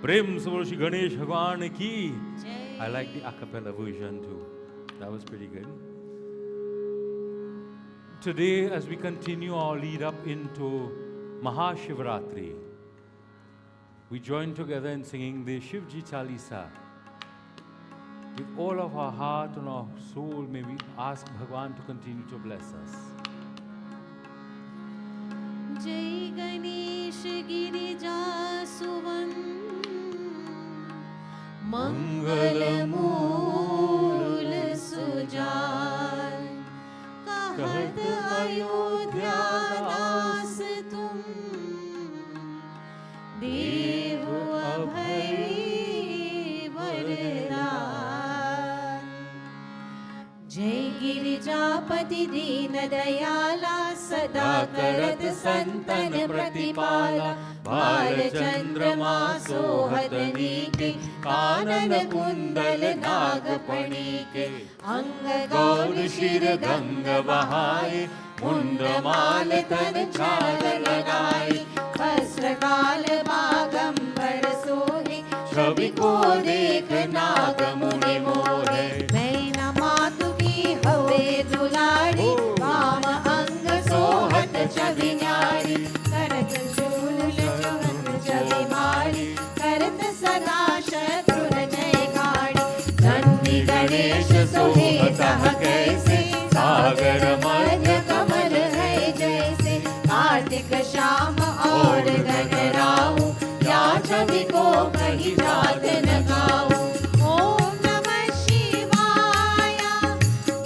Prem se Shri Ganesh Bhagwan ki. I like the a cappella version too. That was pretty good. Today, as we continue our lead up into Mahashivratri, we join together in singing the Shivji Chalisa. With all of our heart and our soul, may we ask Bhagwan to continue to bless us. Jai Ganesh Girija Suvan Mangal Mool Sujal Kahat Ayodhya Das Tum Dev Abhay Vardhan Jai Girijapati Deen Dayala Sada Karat Santan Pratipala Bal Chandrama Sohatani ke Kanan Kundal Nagapani ke Anga Gaur Shir Ganga Bahai Mundamal Tan Chal Lagai Vasrakal Bagambar Sohe Chabi ko dekh Nagamuni Mohe Maina Matu ki Have Dulari Vama Anga Sohat Chabi Nyari Karat Shul Chohat Chabi Mari Karat Sada Shatrun Jai Gadi Nandi Ganesh Sohe Kah Kaise Sagar Madhya Kamal Hai Jaise Kartik Sham Aur Ganarao Ya Chabi ko Kahi Jaat न गाओ ओम नमः शिवाय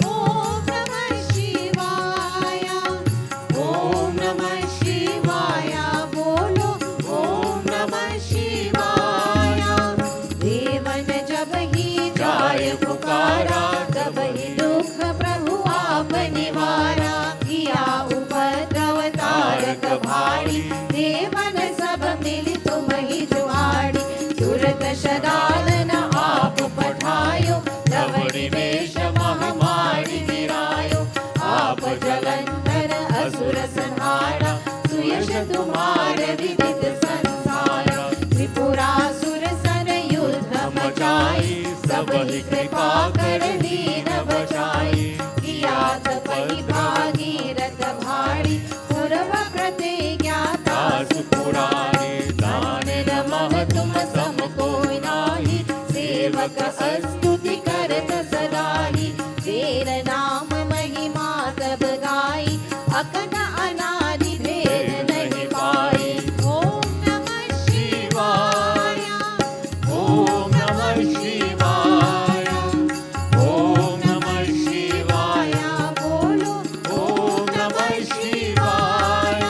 ओम नमः शिवाय ओम नमः शिवाय बोलो ओम नमः शिवाय देवन जब ही जाय पुकारा तब ही दुख प्रभु आप निवारा किया उपद्रव तारक भारी देवन सब मिल तुम ही जुआड़ी सुरत शदालन आप पठायो लवड़ी वेश महामारी गिरायो आप जलंधर असुर संहारा सुयश तुम्हारे विदित संसारा त्रिपुरासुर सन युद्ध मचाई सब ही कृपा कर दीन बचाई किया तपहि भागीरथ भारी पूर्व प्रतिज्ञा दास पुरारी दान नमः तुम सम कोई नाही सेवक स्तुति करत सदाही तेर नाम महिमा तब गाई अकन अनादि भेद नहीं पाई ओम नमः शिवाय ओम नमः शिवाय ओम नमः शिवाय बोलो ओम नमः शिवाय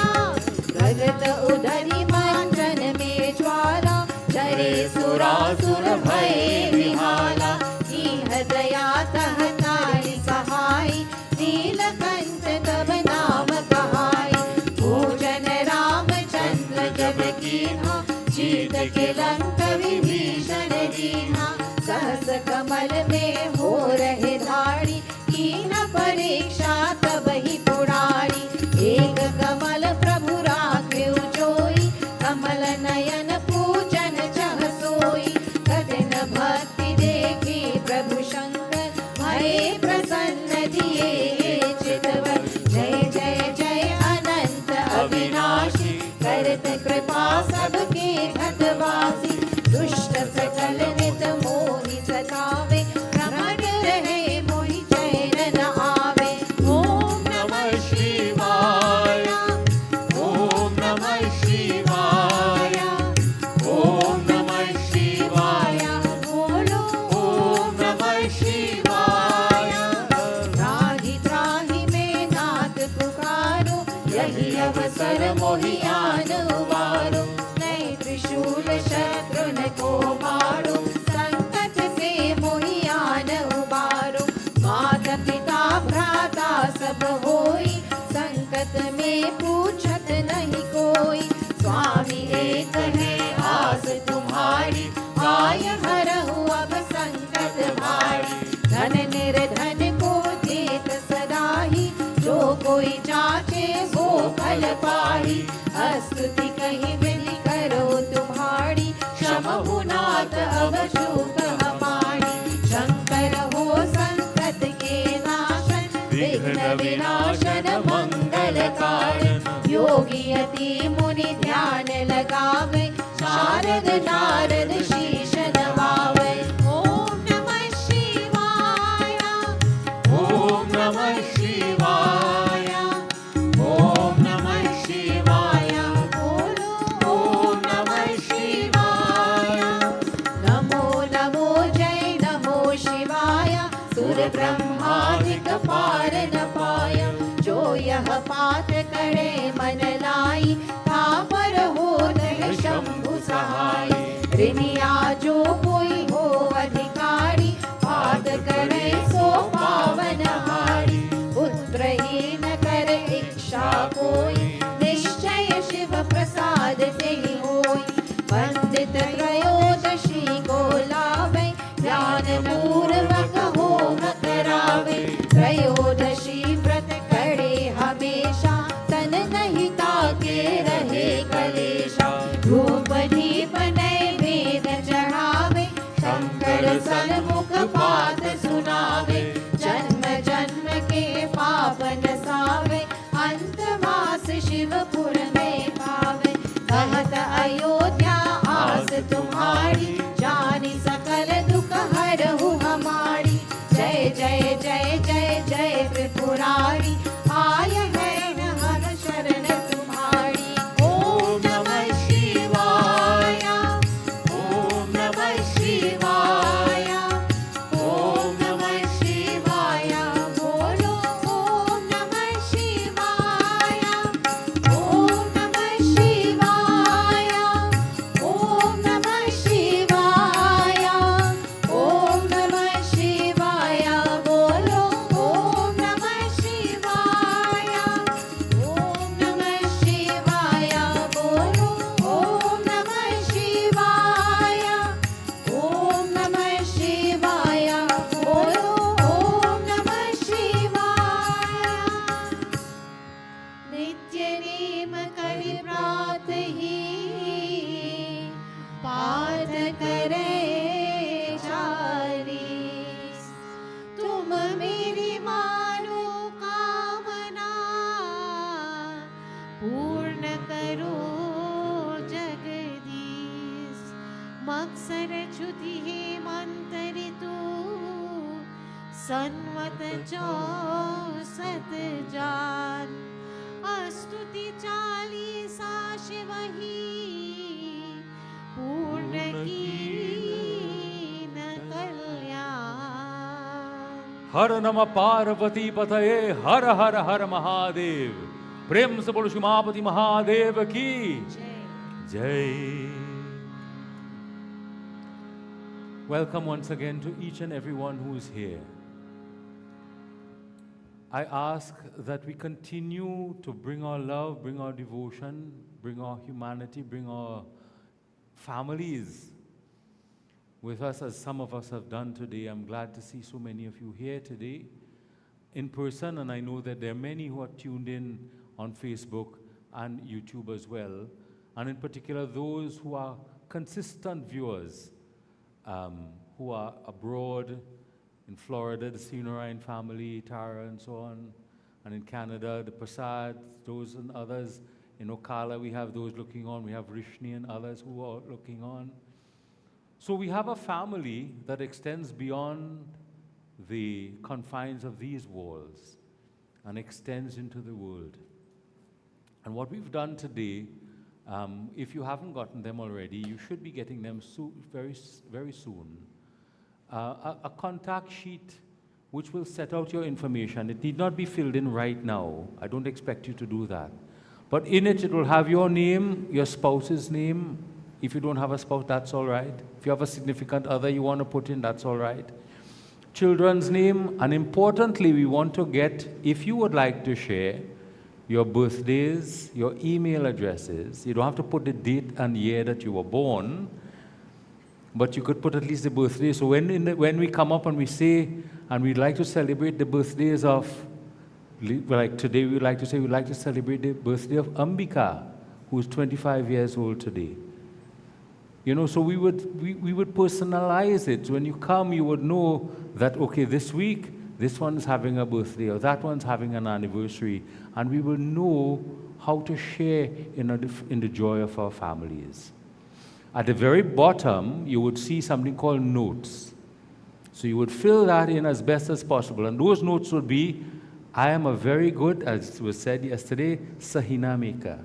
भगत उधरी मंचन में ज्वाला चरे सुरासुर भय विहाला दया तह तारी सहाय नीलकंठ तब नाम कहाय भोजन रामचंद्र जब कीन्हा चीत के लंक विभीषण दीन्हा सहस कमल में हो रहे धारी कीन परीक्षा तब ही पुरारी एक कमल प्रभु राखे जोई कमल नयन पूजन चह सोई कठिन भक्ति देखी प्रभु शंकर भय प्रसन्न दिए चितवर जय जय जय अनंत अविनाशी करत कृपा सबके घटवासी दुष्ट सकल नित मोहि सतावे प्रमट रहे मोहि चैन न आवे ओम नमः शिवाय ओम नमः शिवाय ओम नमः शिवाय बोलो ओम नमः शिवाय त्राहि त्राहि में नाथ पुकारो यही अवसर मोहि आन उबारो नए त्रिशूल शत्रुन को मारो संकट से मोहि आन उबारो माता पिता भ्राता सब होई संकट में पूछत नहीं कोई स्वामी एक है आस तुम्हारी काय हरहु अब संकट भारी धन निर्धन को देत सदाही जो कोई जाचे वो फल पाही स्तुति कहीं विधि करो तुम्हारी क्षम तात अब शूक हमारी। शंकर हो संकट के नाशन, विघ्न विनाशन मंगल कारण। योगी यति मुनि ध्यान लगावे, शारद नारद शीश नवावे। ओम नमः शिवाय, ओम नमः शिवाय, ओम नमः शिवाय, बोलो ओम नमः शिवाय। नमो नमो जय नमो शिवाय, सुर ब्रह्मादिक पार न पाय। जो यह पाठ करे मन लाई, था पर हो नह शंभु सहाय। ऋणिया जो कोई हो अधिकारी, पाठ करे सो पावन हारी। पुत्रहीन कर इच्छा कोई, निश्चय शिव प्रसाद से ही होई। वंदित त्रयोदशी को लावे, ध्यान पूर्वक होम करावे। त्रयोदशी व्रत करे हमेशा, तन नहीं ताके रहे कलेशा। धूप दीप नैवेद चढ़ावे, शंकर सन्मुख पाठ सुनावे। जन्म जन्म के पाप नसावे, अंतवास शिवपुर में पावे। कहत अयोध्या आस तुम्हारी, जानी सकल दुख हरहु हमारी। जय जय जय जय जय त्रिपुरारी, आय है हर शरण तुम्हारी। ओम नमः शिवाय, ओम नमः शिवाय, ओम नमः शिवाय, बोलो ओम नमः शिवाय। ओम नमः शिवाय, ओम नमः शिवाय, ओम नमः शिवाय, बोलो ओम नमः शिवाय। ओम नमः शिवाय, बोलो ओम नमः शिवाय। ओम नमः शिवाय, बोलो ओम नमः शिवाय। नित्य नेम करि प्रात ही, पाठ करे चालीस। तुम मेरी मानो कामना, पूर्ण करो जगदीश। मत्सर छुति हे मंतरितु, सन्मत 64 जान। स्तुति 40 शिव ही, पूर्ण कीन कल्याण। हर नम पार्वती पतये, हर हर हर महादेव। प्रेम से बोलो उमापति महादेव की जय। Welcome once again to each and everyone who is here. I ask that we continue to bring our love, bring our devotion, bring our humanity, bring our families with us as some of us have done today. I'm glad to see so many of you here today in person, and I know that there are many who are tuned in on Facebook and YouTube as well, and in particular those who are consistent viewers who are abroad, in Florida, the Sinarine family, Tara and so on, and in Canada, the Prasad, those and others. In Ocala, we have those looking on. We have Rishni and others who are looking on. So we have a family that extends beyond the confines of these walls and extends into the world. And what we've done today, if you haven't gotten them already, you should be getting them very soon. A contact sheet which will set out your information. It need not be filled in right now. I don't expect you to do that. But in it, it will have your name, your spouse's name. If you don't have a spouse, that's all right. If you have a significant other you want to put in, that's all right. Children's name, and importantly, we want to get, if you would like to share, your birthdays, your email addresses. You don't have to put the date and year that you were born, but you could put at least the birthday. So when we come up and we say, and we'd like to celebrate the birthdays of, like today we'd like to say, we'd like to celebrate the birthday of Ambika, who is 25 years old today. You know, so we would personalize it. When you come, you would know that, okay, this week, this one's having a birthday or that one's having an anniversary. And we will know how to share in the joy of our families. At the very bottom, you would see something called notes. So you would fill that in as best as possible. And those notes would be, I am a very good, as was said yesterday, sahina maker.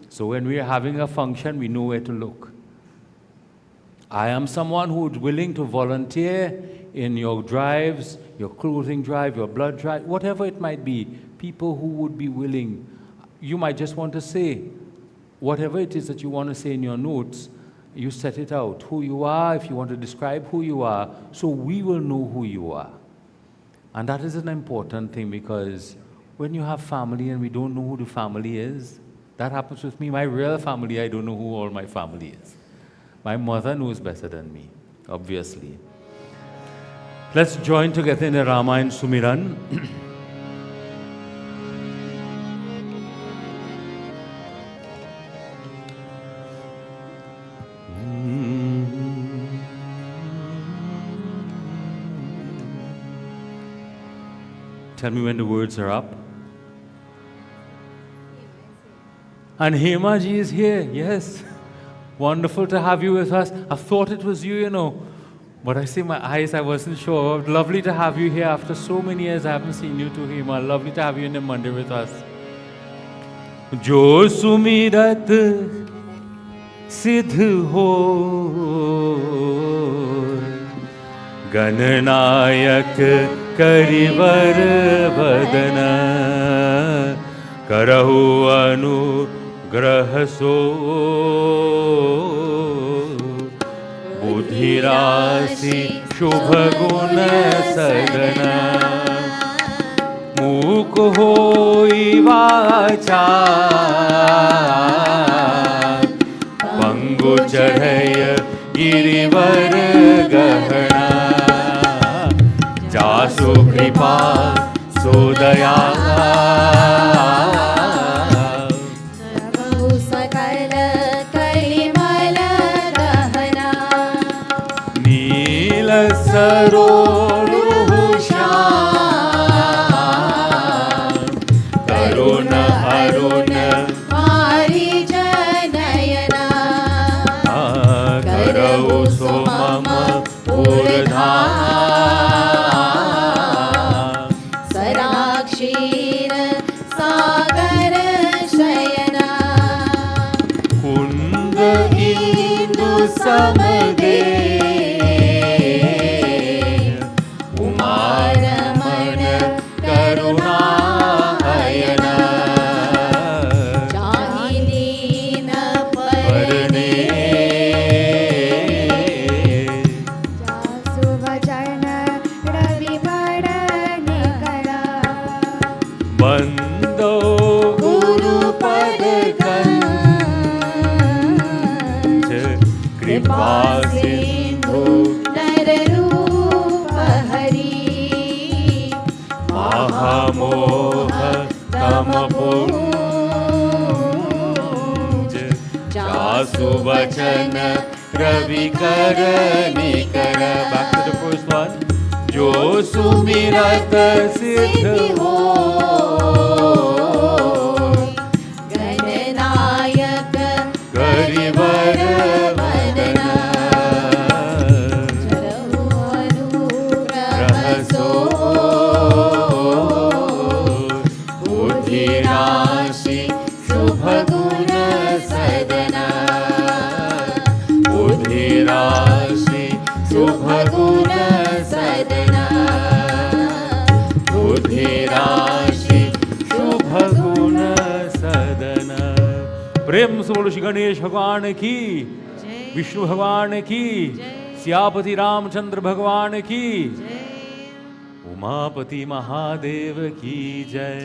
So when we are having a function, we know where to look. I am someone who is willing to volunteer in your drives, your clothing drive, your blood drive, whatever it might be. People who would be willing. You might just want to say, whatever it is that you want to say in your notes, you set it out. Who you are, if you want to describe who you are, so we will know who you are. And that is an important thing, because when you have family and we don't know who the family is, that happens with me. My real family, I don't know who all my family is. My mother knows better than me, obviously. Let's join together in the Ramayana Sumiran. Tell me when the words are up. And Hema ji is here, yes. Wonderful to have you with us. I thought it was you, you know. But I see my eyes, I wasn't sure. Lovely to have you here after so many years. I haven't seen you too, Hema. Lovely to have you in the mandir with us. Jo sumirat siddh ho, Gananayak karivar vadana, Karahu anu grahaso, Buddhirasi shubhaguna sadana, Muk hoi vacha, Pangu chadhaya girivar gahana, Jasu kripa sodaya, Saroruhusha, Karuna Aruna Marijanayana, Karau Somama Purdha, Sarakshira Sagara Shayana, Kunda Indu Samade, Vachana Ravi Karanikara. Back to the first one. Jo sumirat siddh ho, Gananayak karivar vadana, Karahu anugrahaso, Buddhirasi shubhaguna sadana, Buddhirasi shubhaguna sadana, Buddhirasi shubhaguna sadana. प्रेम से बोलो श्री गणेश भगवान की, विष्णु भगवान की, सियापति रामचंद्र भगवान की, उमापति महादेव की जय.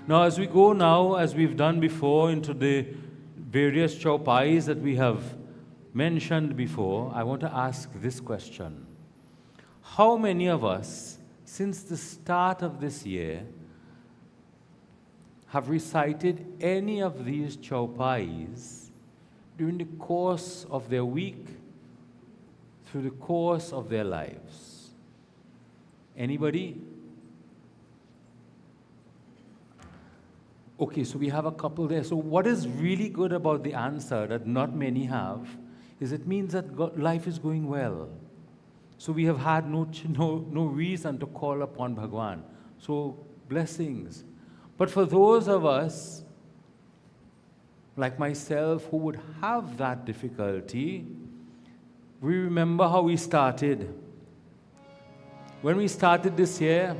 Now as we go now, as we've done before, into the various chaupais that we have mentioned before, I want to ask this question. How many of us, since the start of this year, have recited any of these chaupais during the course of their week, through the course of their lives? Anybody? Okay, so we have a couple there. So what is really good about the answer that not many have is it means that life is going well. So we have had no reason to call upon Bhagwan. So blessings. But for those of us, like myself, who would have that difficulty, we remember how we started. When we started this year,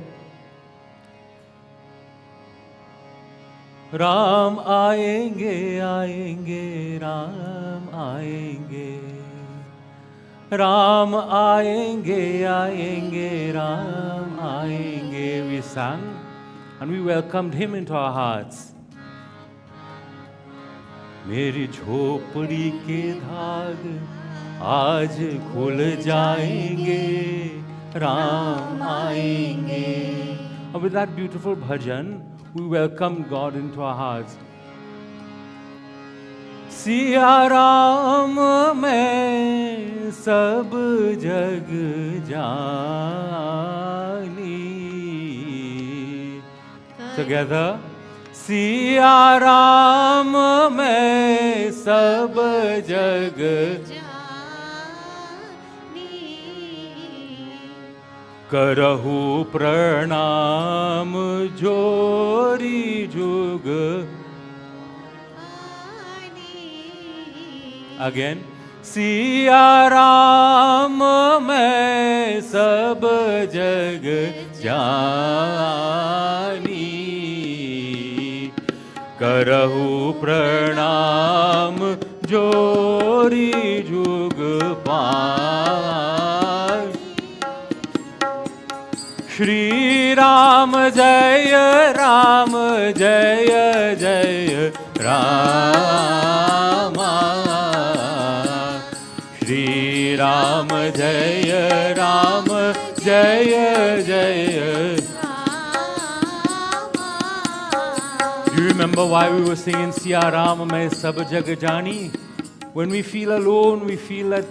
Ram aayenge, aayenge, Ram aayenge. Ram aayenge, aayenge, Ram aayenge. We sang and we welcomed him into our hearts. मेरी झोपड़ी के धाग आज खुल जाएंगे, राम आएंगे. And with that beautiful bhajan, we welcome God into our hearts. Siya Ram मैं सब जग जानी. Together. सिया राम मैं सब जग करहु प्रणाम जोरी जुग. Again. सिया राम मैं सब जग जानी, करहु प्रणाम जोरी जुग पार. श्री राम जय राम जय जय राम. श्री राम जय राम जय जय. Do you remember why we were singing Siya Ram Main Sab Jag Jani? When we feel alone, we feel that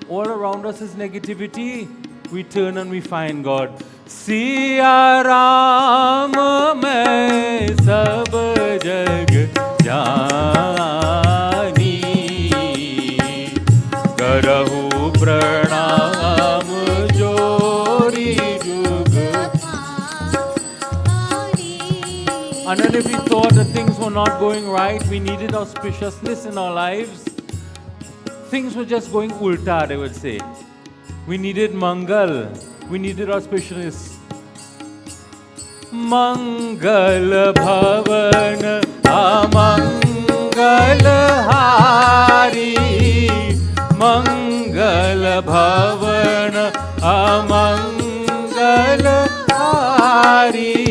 all around us is negativity, we turn and we find God. Siya Ram Main Sab Jag Jani, Karahu Pranam Jori Jug. And then if we thought that things were not going right, we needed auspiciousness in our lives, things were just going ulta, they would say. We needed Mangal, we needed auspiciousness. Mangal Bhavan Amangal Hari, Mangal Bhavan Amangal Hari.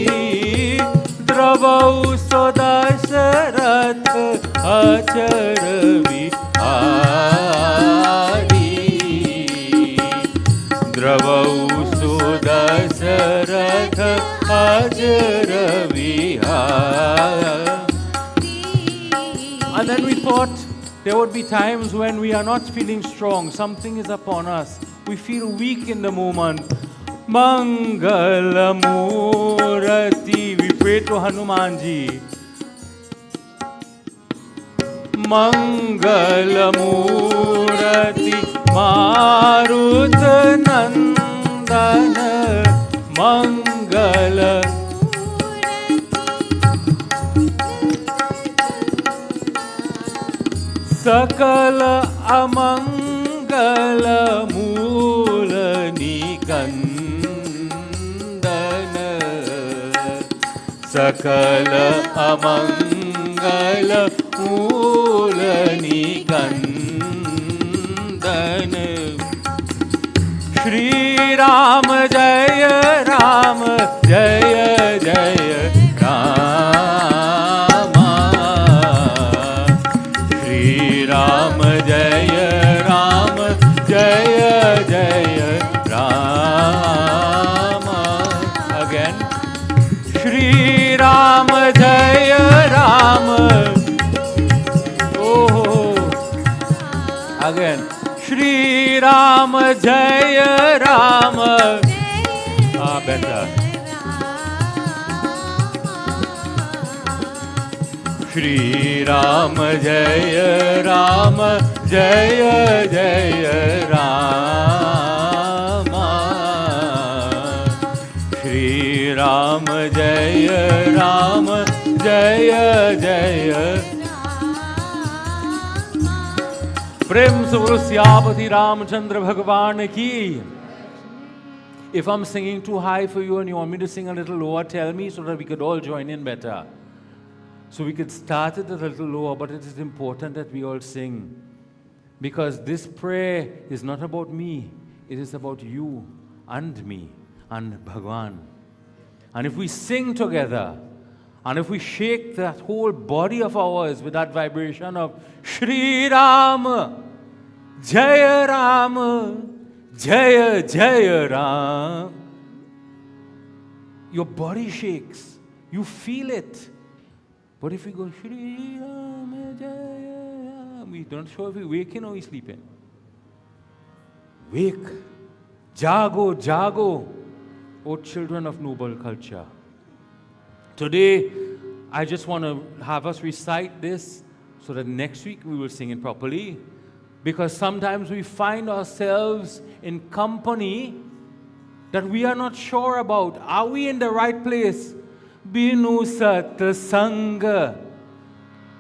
Dravau Sodasharath Achar Vihari, Dravau Sodasharath Achar Vihari. And then we thought there would be times when we are not feeling strong, something is upon us, we feel weak in the moment. Mangala Murati, we pray to Hanumanji. Mangala Murati Marut Nandana, Mangala Sakala Amangala Mulani Kandana, Sakala Amangala Mulani Kandana. Shri Ram Jaya Ram Jaya Jaya Rama, Shri Ram Jaya Ram Jaya Jaya Rama. Again. Shri Ram Jaya Ram, oh Ram, Jai Ram. Better. Shri Ram, Jai Ram, Jai Jai Ram. Shri Ram, Jai Ram, Jai Jai. Prem Suvrasyaapati Ramchandra Bhagavan ki. If I'm singing too high for you and you want me to sing a little lower, tell me so that we could all join in better. So we could start it a little lower, but it is important that we all sing. Because this prayer is not about me, it is about you and me and Bhagwan. And if we sing together, and if we shake that whole body of ours with that vibration of Shri Ram, Jaya Ram, Jaya Jaya Ram, your body shakes, you feel it. But if we go Shri Ram, Jaya Ram, we're not sure if we're waking or we're sleeping. Wake, Jago, Jago, O children of noble culture. Today, I just want to have us recite this so that next week we will sing it properly. Because sometimes we find ourselves in company that we are not sure about. Are we in the right place? Binu sat sanga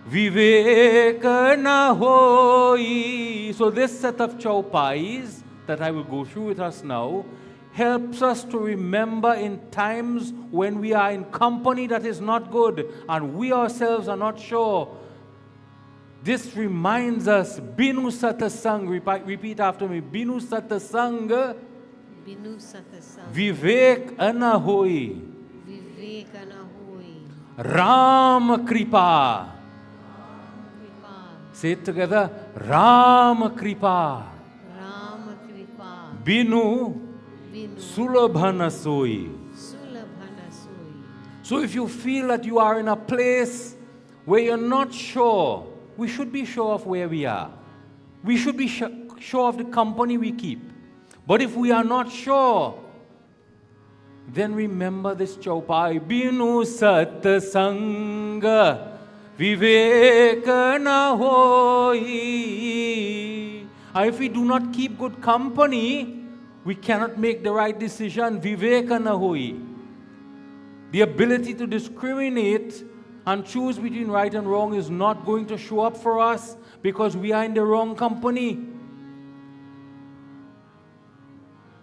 vivek na hoi. So this set of chaupais that I will go through with us now helps us to remember in times when we are in company that is not good and we ourselves are not sure. This reminds us, Binu Satasang, repeat after me, Binu Satasang, Binu Satasang, Vivek Anahoi, Vivek Anahoi, Ram Kripa. Kripa, Say it together, Ram Kripa, Ram Kripa, Binu Binu Sulabhanasoi. Sulabhanasoi. So if you feel that you are in a place where you're not sure, we should be sure of where we are. We should be sure of the company we keep. But if we are not sure, then remember this chaupai. Binu sat sanga vivek na hoi. And if we do not keep good company, we cannot make the right decision. Vivek na hoi. The ability to discriminate and choose between right and wrong is not going to show up for us because we are in the wrong company.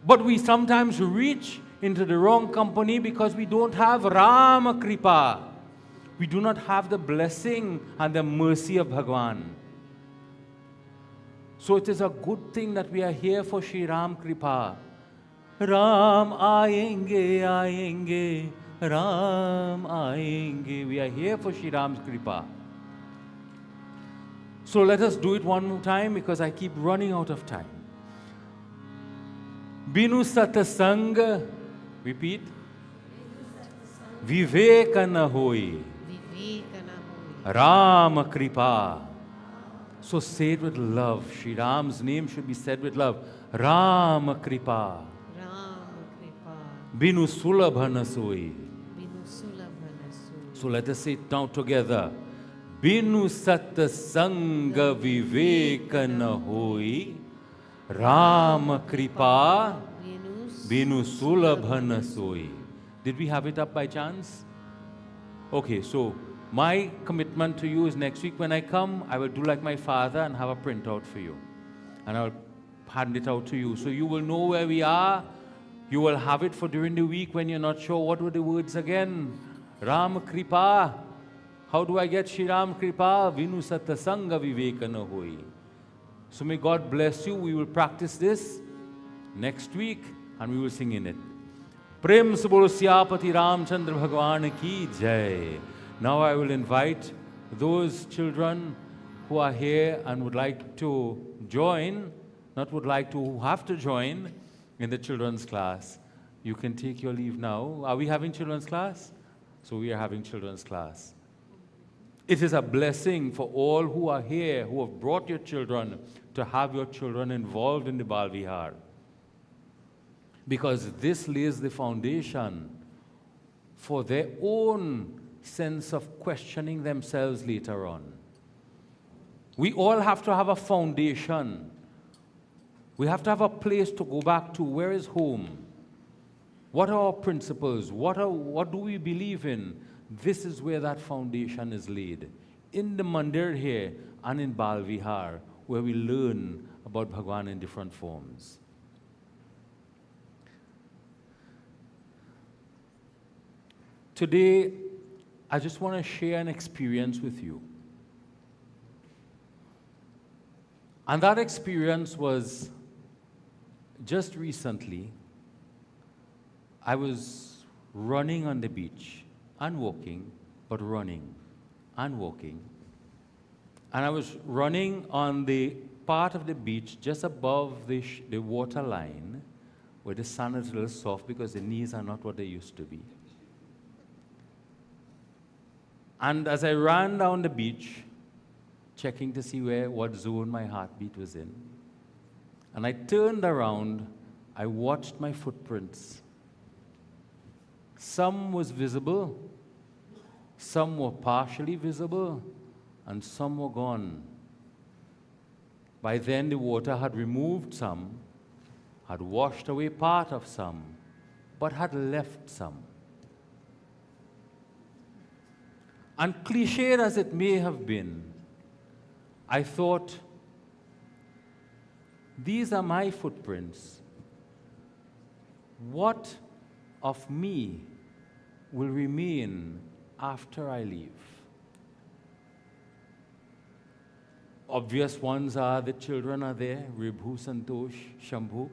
But we sometimes reach into the wrong company because we don't have Rama Kripa. We do not have the blessing and the mercy of Bhagwan. So it is a good thing that we are here for Shri Ram Kripa. Ram aayenge, aayenge. Ram aayenge. We are here for Shri Ram's Kripa. So let us do it one more time because I keep running out of time. Binu satasang, repeat. Vivekana hoi. Vivekana hoi. Ram Kripa. So say it with love. Shri Ram's name should be said with love. Ram Kripa. Ram Kripa. Binu Sulabhanasoi. Binu Sulabhanasoi. So let us say it now together. Binu satasanga vivekana hoi. Ram Kripa. Binu Sulabhanasoi. Did we have it up by chance? Okay, so my commitment to you is next week when I come, I will do like my father and have a printout for you. And I'll hand it out to you. So you will know where we are. You will have it for during the week when you're not sure what were the words again. Ram Kripa. How do I get Shri Ram Kripa? Vinu Satasanga Vivekana Hoi. So may God bless you. We will practice this next week and we will sing in it. Prem se bolo Syapati Ramchandra Bhagwan ki jai. Now I will invite those children who are here and would like to join, not would like to, who have to join in the children's class. You can take your leave now. Are we having children's class? So we are having children's class. It is a blessing for all who are here, who have brought your children, to have your children involved in the Bal Vihar. Because this lays the foundation for their own sense of questioning themselves later on. We all have to have a foundation. We have to have a place to go back to. Where is home? What are our principles? What do we believe in? This is where that foundation is laid. In the Mandir here and in Bal Vihar, where we learn about Bhagwan in different forms. Today, I just want to share an experience with you. And that experience was just recently. I was running on the beach and walking, but running and walking. And I was running on the part of the beach just above the water line, where the sand is a little soft because the knees are not what they used to be. And as I ran down the beach, checking to see what zone my heartbeat was in, and I turned around, I watched my footprints. Some was visible, some were partially visible, and some were gone. By then the water had removed some, had washed away part of some, but had left some. And cliched as it may have been, I thought, these are my footprints. What of me will remain after I leave? Obvious ones are the children are there, Ribhu, Santosh, Shambhu.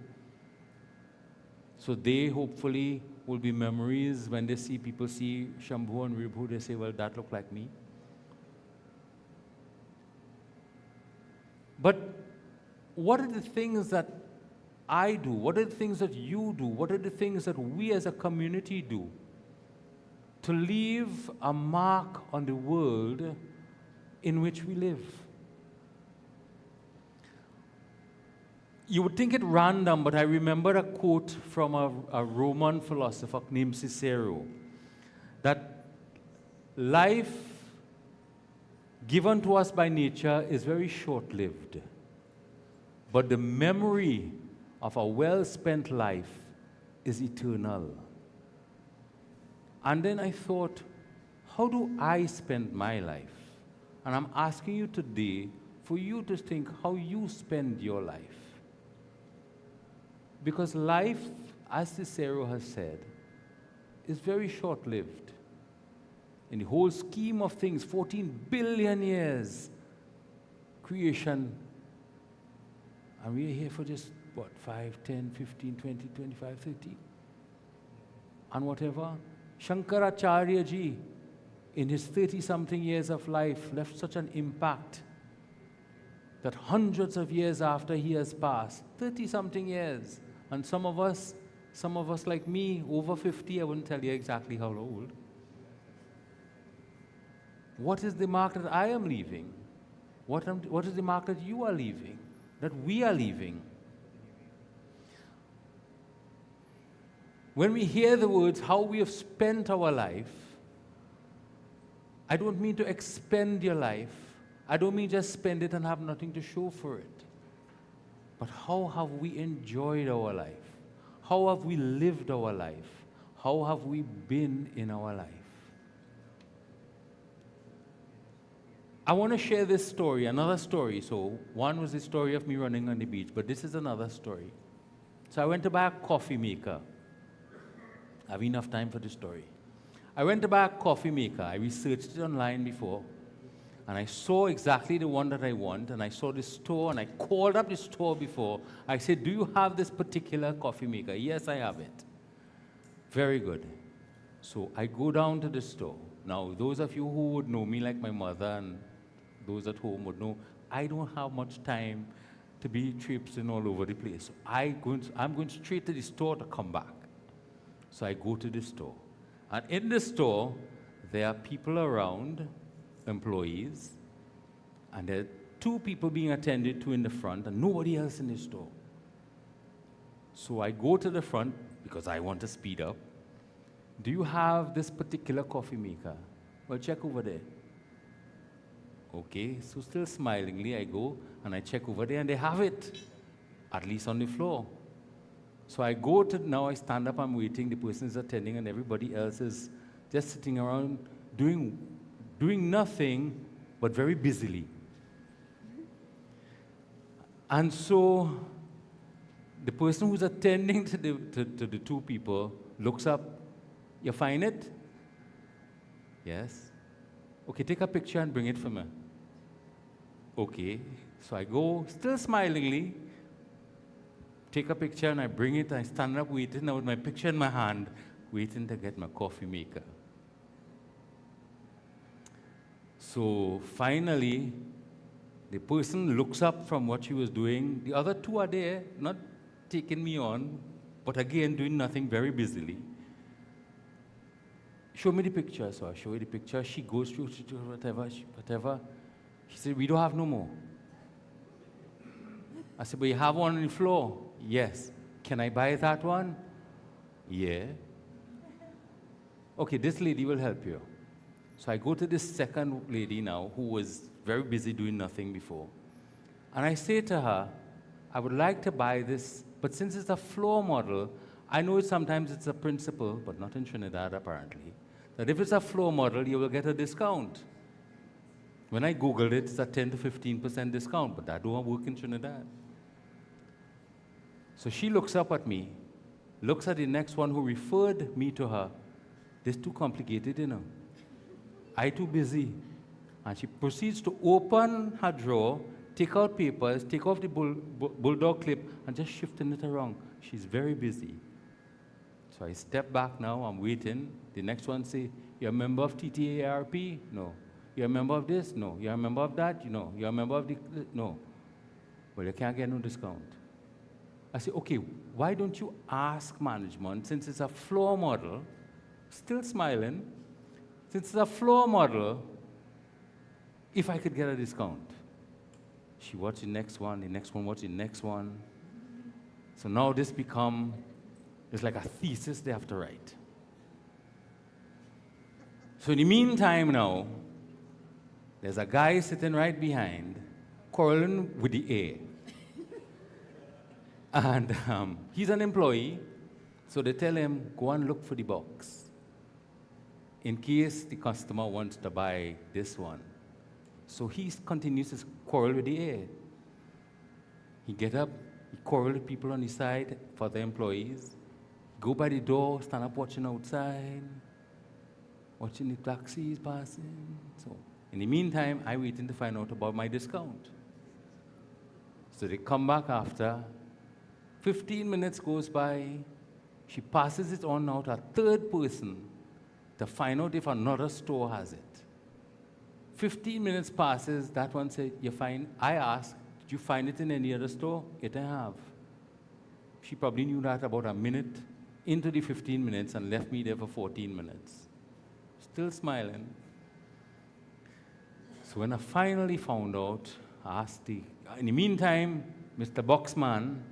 So they hopefully will be memories. When they see people see Shambhu and Ribhu, they say, well, that looked like me. But what are the things that I do? What are the things that you do? What are the things that we as a community do to leave a mark on the world in which we live? You would think it random, but I remember a quote from a Roman philosopher named Cicero, that life given to us by nature is very short-lived, but the memory of a well-spent life is eternal. And then I thought, how do I spend my life? And I'm asking you today for you to think how you spend your life. Because life, as Cicero has said, is very short-lived. In the whole scheme of things, 14 billion years, creation, and we are here for just, 5, 10, 15, 20, 25, 30, and whatever. Shankaracharya ji, in his 30-something years of life, left such an impact that hundreds of years after he has passed, 30-something years, and some of us like me, over 50, I wouldn't tell you exactly how old. What is the mark that I am leaving? What is the mark that you are leaving? That we are leaving? When we hear the words, how we have spent our life, I don't mean to expend your life. I don't mean just spend it and have nothing to show for it. But how have we enjoyed our life? How have we lived our life? How have we been in our life? I want to share this story, another story. So one was the story of me running on the beach, but this is another story. So I went to buy a coffee maker. I have enough time for this story. I went to buy a coffee maker. I researched it online before, and I saw exactly the one that I want, and I saw the store, and I called up the store before. I said, do you have this particular coffee maker? Yes, I have it. Very good. So I go down to the store. Now, those of you who would know me, like my mother, and those at home would know, I don't have much time to be traipsing all over the place. So I'm going straight to the store to come back. So I go to the store. And in the store, there are people around employees, and there are 2 people being attended to in the front and nobody else in the store. So I go to the front because I want to speed up. Do you have this particular coffee maker? Well, check over there. Okay, so still smilingly, I go and I check over there and they have it, at least on the floor. So I go to, now I stand up, I'm waiting, the person is attending and everybody else is just sitting around doing nothing, but very busily. And so the person who's attending to the 2 people looks up. You find it? Yes. Okay, take a picture and bring it for me. Okay, so I go, still smilingly, take a picture and I bring it, I stand up waiting, now with my picture in my hand, waiting to get my coffee maker. So finally, the person looks up from what she was doing. The other 2 are there, not taking me on, but again, doing nothing very busily. Show me the picture. So I show her the picture. She goes through whatever. She said, we don't have no more. I said, but you have one on the floor. Yes. Can I buy that one? Yeah. Okay, this lady will help you. So I go to this second lady now who was very busy doing nothing before. And I say to her, I would like to buy this, but since it's a floor model, I know sometimes it's a principle, but not in Trinidad apparently, that if it's a floor model, you will get a discount. When I Googled it, it's a 10 to 15% discount, but that don't work in Trinidad. So she looks up at me, looks at the next one who referred me to her. This too complicated, you know. I too busy. And she proceeds to open her drawer, take out papers, take off the bulldog clip, and just shifting it around. She's very busy. So I step back now, I'm waiting. The next one say, you're a member of TTARP? No. You're a member of this? No. You're a member of that? No. You're a member of the... No. Well, you can't get no discount. I say, okay, why don't you ask management, since it's a floor model, still smiling, since it's a floor model, if I could get a discount. She watched the next one watched the next one. So now this it's like a thesis they have to write. So in the meantime now, there's a guy sitting right behind, quarreling with the air. And he's an employee, so they tell him, go and look for the box, in case the customer wants to buy this one. So he continues to quarrel with the air. He get up, he quarrel with people on the side for the employees, go by the door, stand up watching outside, watching the taxis passing. So in the meantime, I'm waiting to find out about my discount. So they come back after. 15 minutes goes by. She passes it on now to a 3rd person to find out if another store has it. 15 minutes passes, that one said, you find, I asked, did you find it in any other store? It I have. She probably knew that about a minute into the 15 minutes and left me there for 14 minutes. Still smiling. So when I finally found out, I asked in the meantime, Mr. Boxman,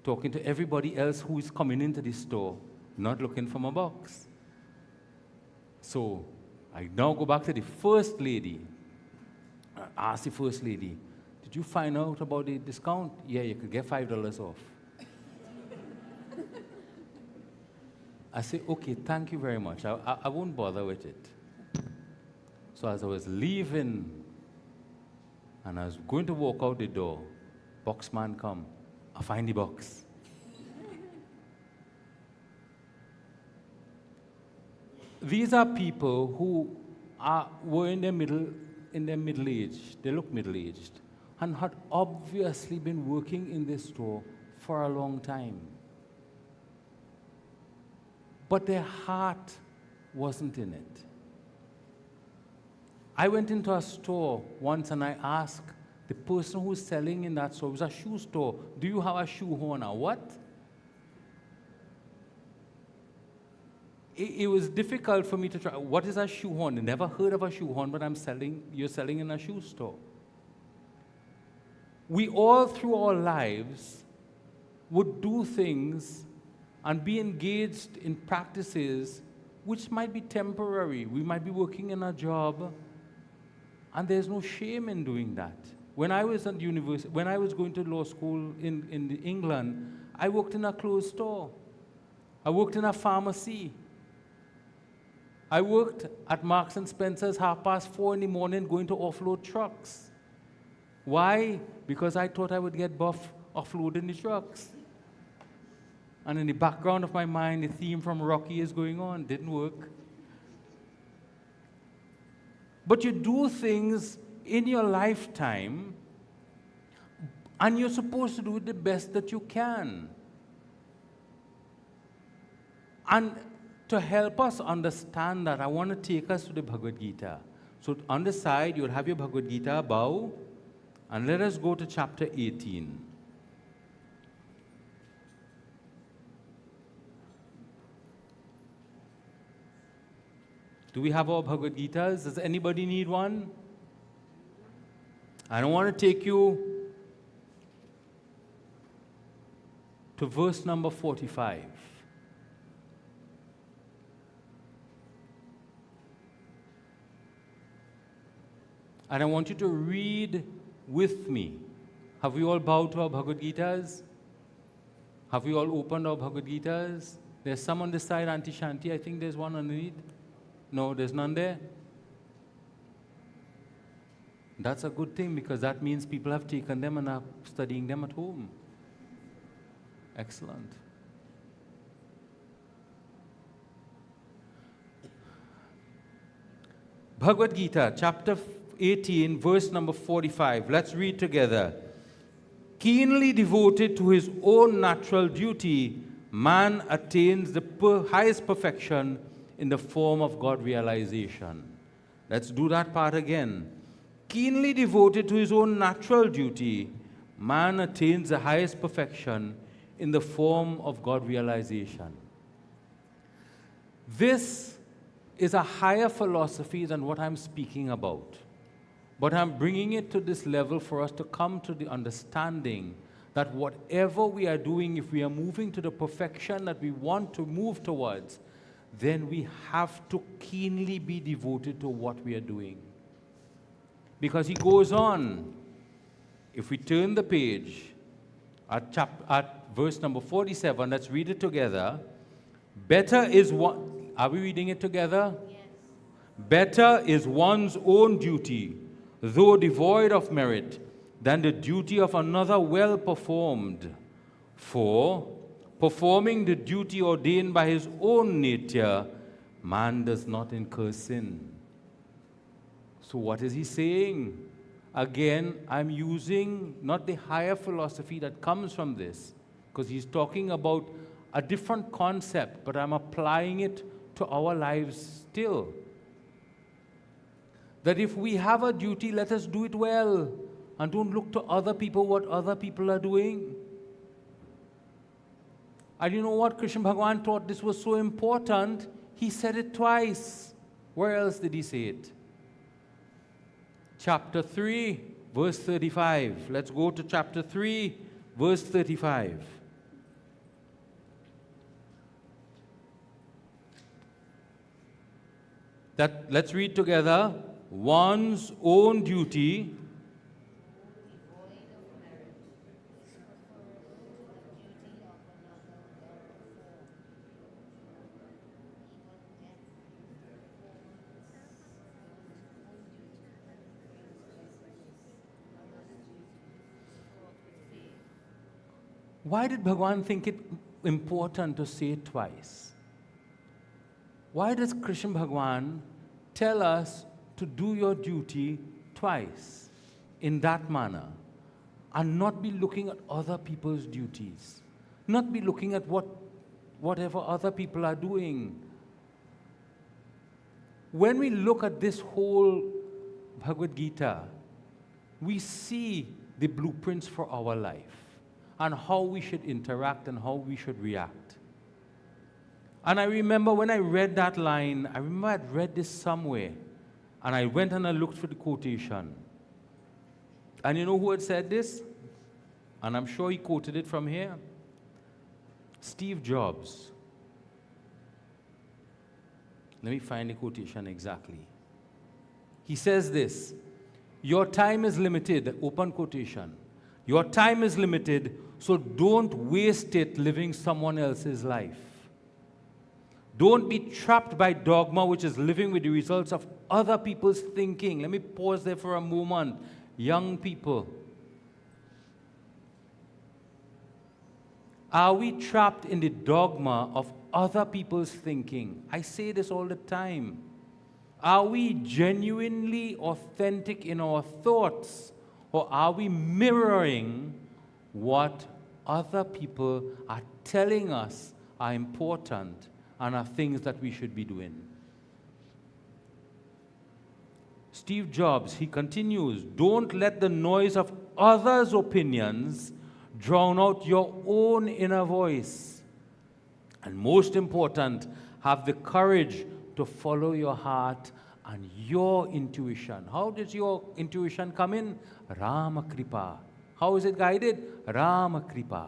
talking to everybody else who is coming into the store, not looking for my box. So I now go back to the first lady. I asked the first lady, did you find out about the discount? Yeah, you could get $5 off. I said, okay, thank you very much. I won't bother with it. So as I was leaving, and I was going to walk out the door, boxman come. I find the box. These are people who were in their middle age. They look middle-aged and had obviously been working in this store for a long time. But their heart wasn't in it. I went into a store once and I asked the person who was selling in that store, it was a shoe store, do you have a shoe horn or what? it was difficult for me to try. What is a shoehorn? I never heard of a shoehorn, but you're selling in a shoe store. We all through our lives would do things and be engaged in practices which might be temporary. We might be working in a job, and there's no shame in doing that. When I was at university, when I was going to law school in England, I worked in a clothes store. I worked in a pharmacy. I worked at Marks and Spencer's 4:30 in the morning going to offload trucks. Why? Because I thought I would get buff offloading the trucks. And in the background of my mind, the theme from Rocky is going on. Didn't work. But you do things in your lifetime, and you're supposed to do it the best that you can. And to help us understand that, I want to take us to the Bhagavad Gita. So on the side, you'll have your Bhagavad Gita, bow, and let us go to chapter 18. Do we have our Bhagavad Gitas? Does anybody need one? I don't want to take you to verse number 45. And I want you to read with me. Have we all bowed to our Bhagavad Gitas? Have we all opened our Bhagavad Gitas? There's some on this side, Auntie Shanti. I think there's one underneath. No, there's none there? That's a good thing, because that means people have taken them and are studying them at home. Excellent. Bhagavad Gita, chapter 18, verse number 45. Let's read together. Keenly devoted to his own natural duty, man attains the highest perfection in the form of God realization. Let's do that part again. Keenly devoted to his own natural duty, man attains the highest perfection in the form of God realization. This is a higher philosophy than what I'm speaking about. But I'm bringing it to this level for us to come to the understanding that whatever we are doing, if we are moving to the perfection that we want to move towards, then we have to keenly be devoted to what we are doing. Because he goes on, if we turn the page at verse number 47, let's read it together. Better is one, are we reading it together? Yes. Better is one's own duty, though devoid of merit, than the duty of another well performed. For performing the duty ordained by his own nature, man does not incur sin. So what is he saying? Again, I'm using not the higher philosophy that comes from this, because he's talking about a different concept, but I'm applying it to our lives still. That if we have a duty, let us do it well, and don't look to other people what other people are doing. And you know what? Krishna Bhagavan thought this was so important, he said it twice. Where else did he say it? Chapter 3, verse 35. Let's go to chapter 3, verse 35. Let's read together. One's own duty Why did Bhagavan think it important to say it twice? Why does Krishna Bhagavan tell us to do your duty twice in that manner and not be looking at other people's duties, not be looking at whatever other people are doing? When we look at this whole Bhagavad Gita, we see the blueprints for our life and how we should interact and how we should react. And I remember when I read that line, I remember I'd read this somewhere. And I went and I looked for the quotation. And you know who had said this? And I'm sure he quoted it from here. Steve Jobs. Let me find the quotation exactly. He says this, your time is limited, open quotation. Your time is limited, so don't waste it living someone else's life. Don't be trapped by dogma, which is living with the results of other people's thinking. Let me pause there for a moment. Young people, are we trapped in the dogma of other people's thinking? I say this all the time. Are we genuinely authentic in our thoughts, or are we mirroring what other people are telling us are important and are things that we should be doing? Steve Jobs, he continues, don't let the noise of others' opinions drown out your own inner voice. And most important, have the courage to follow your heart and your intuition. How does your intuition come in? Rama Kripa. How is it guided? Rama Kripa.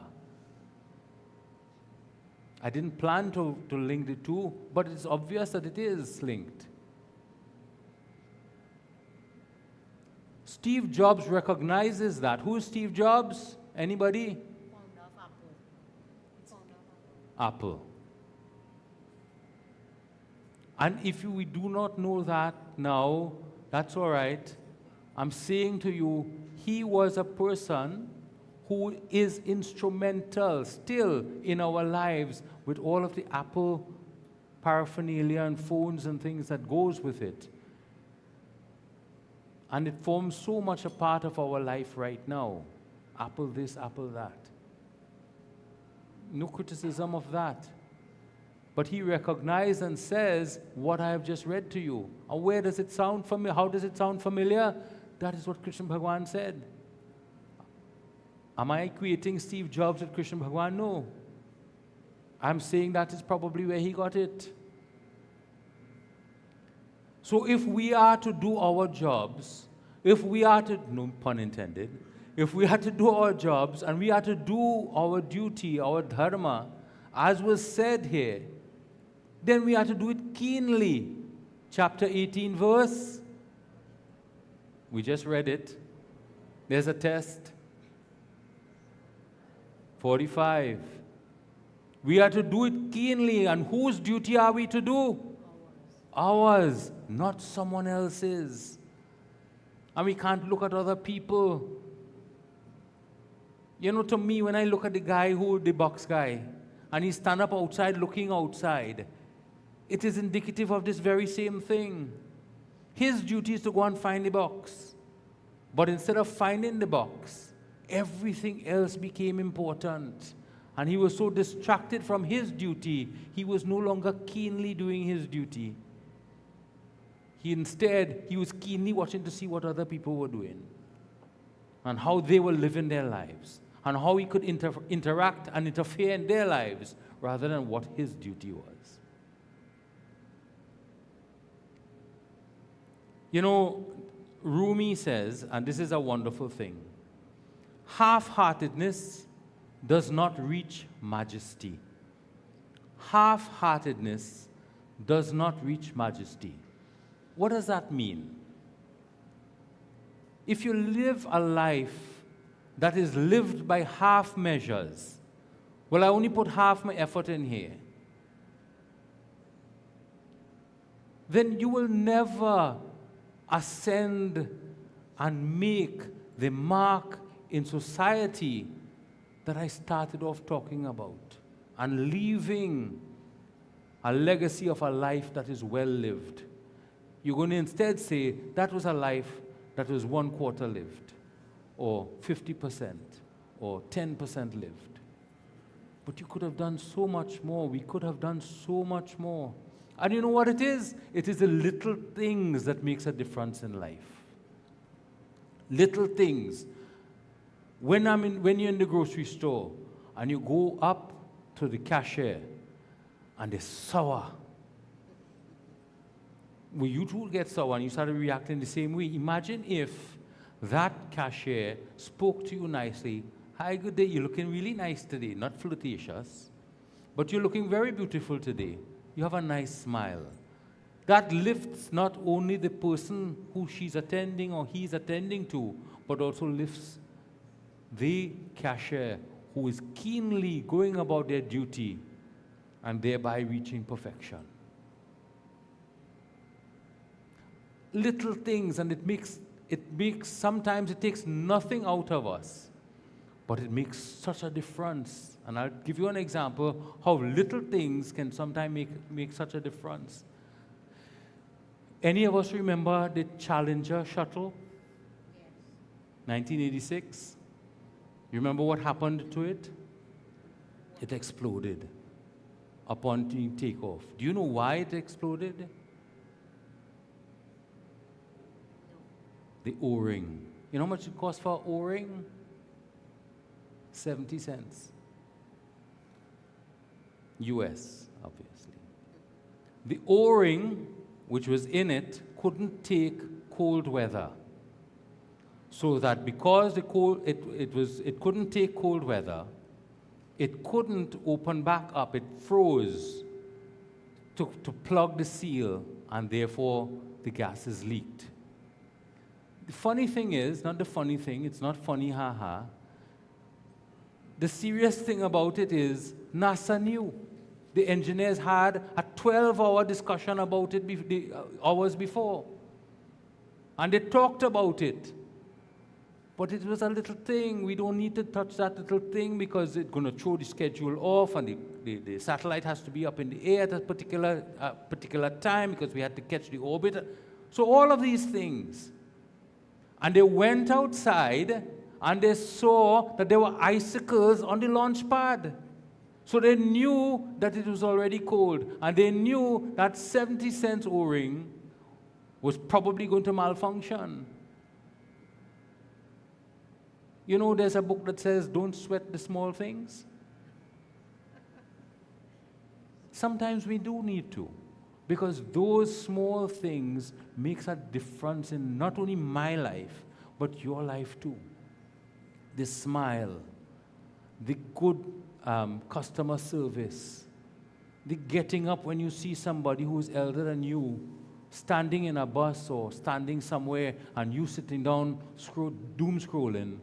I didn't plan to link the two, but it's obvious that it is linked. Steve Jobs recognizes that. Who is Steve Jobs? Anybody? Founder of Apple. Founder of Apple. And if we do not know that now, that's all right. I'm saying to you, he was a person who is instrumental still in our lives with all of the Apple paraphernalia and phones and things that goes with it. And it forms so much a part of our life right now. Apple this, Apple that. No criticism of that. But he recognized and says what I have just read to you. And where does it sound familiar? How does it sound familiar? That is what Krishna Bhagwan said. Am I equating Steve Jobs with Krishna Bhagwan? No. I'm saying that is probably where he got it. So if we are to do our jobs, if we are to, no pun intended, if we are to do our jobs and we are to do our duty, our dharma, as was said here, then we are to do it keenly. Chapter 18 verse, we just read it. There's a test. 45. We are to do it keenly, and whose duty are we to do? Ours, not someone else's. And we can't look at other people. You know, to me, when I look at the guy the box guy, and he stand up outside looking outside, it is indicative of this very same thing. His duty is to go and find the box. But instead of finding the box, everything else became important. And he was so distracted from his duty, he was no longer keenly doing his duty. Instead, he was keenly watching to see what other people were doing and how they were living their lives and how he could interact and interfere in their lives rather than what his duty was. You know, Rumi says, and this is a wonderful thing, half-heartedness does not reach majesty. Half-heartedness does not reach majesty. What does that mean? If you live a life that is lived by half measures, well, I only put half my effort in here, then you will never ascend and make the mark in society that I started off talking about, and leaving a legacy of a life that is well lived. You're going to instead say that was a life that was 1/4 lived, or 50%, or 10% lived. But you could have done so much more. We could have done so much more. And you know what it is? It is the little things that makes a difference in life. Little things. When you're in the grocery store and you go up to the cashier and they're sour. When you too get sour and you started reacting the same way, imagine if that cashier spoke to you nicely. Hi, good day, you're looking really nice today. Not flirtatious, but you're looking very beautiful today. You have a nice smile. That lifts not only the person who she's attending or he's attending to, but also lifts the cashier who is keenly going about their duty and thereby reaching perfection. Little things, and sometimes it takes nothing out of us, but it makes such a difference. And I'll give you an example how little things can sometimes make such a difference. Any of us remember the Challenger shuttle? Yes. 1986? You remember what happened to it? It exploded upon takeoff. Do you know why it exploded? No. The O-ring. You know how much it cost for an O-ring? 70 cents. US, obviously. The O-ring, which was in it, couldn't take cold weather. So that because it couldn't take cold weather, it couldn't open back up. It froze to plug the seal, and therefore the gases leaked. The funny thing is, not the funny thing, it's not funny, haha. The serious thing about it is NASA knew. The engineers had a 12-hour discussion about it hours before. And they talked about it. But it was a little thing. We don't need to touch that little thing because it's going to throw the schedule off, and the satellite has to be up in the air at a particular time because we had to catch the orbit. So all of these things. And they went outside and they saw that there were icicles on the launch pad. So they knew that it was already cold, and they knew that 70 cents O-ring was probably going to malfunction. You know, there's a book that says, don't sweat the small things. Sometimes we do need to, because those small things makes a difference in not only my life, but your life too. The smile, the good customer service, the getting up when you see somebody who's elder than you, standing in a bus or standing somewhere and you sitting down doom scrolling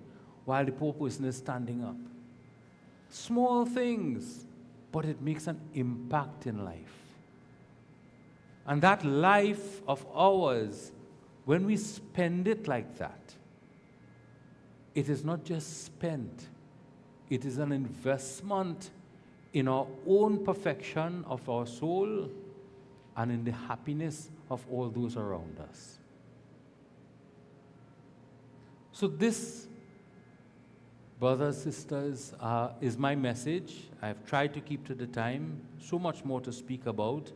while the poor person is standing up. Small things, but it makes an impact in life. And that life of ours, when we spend it like that, it is not just spent, it is an investment in our own perfection of our soul and in the happiness of all those around us. So this, brothers, sisters, is my message. I've tried to keep to the time, so much more to speak about,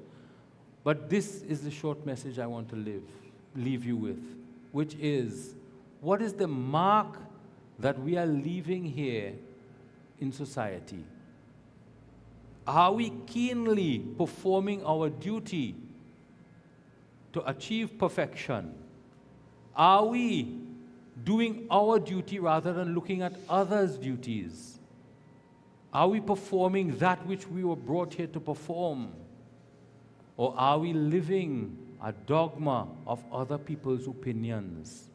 but this is the short message I want to leave you with, which is, what is the mark that we are leaving here in society? Are we keenly performing our duty to achieve perfection? Are we doing our duty rather than looking at others' duties? Are we performing that which we were brought here to perform? Or are we living a dogma of other people's opinions?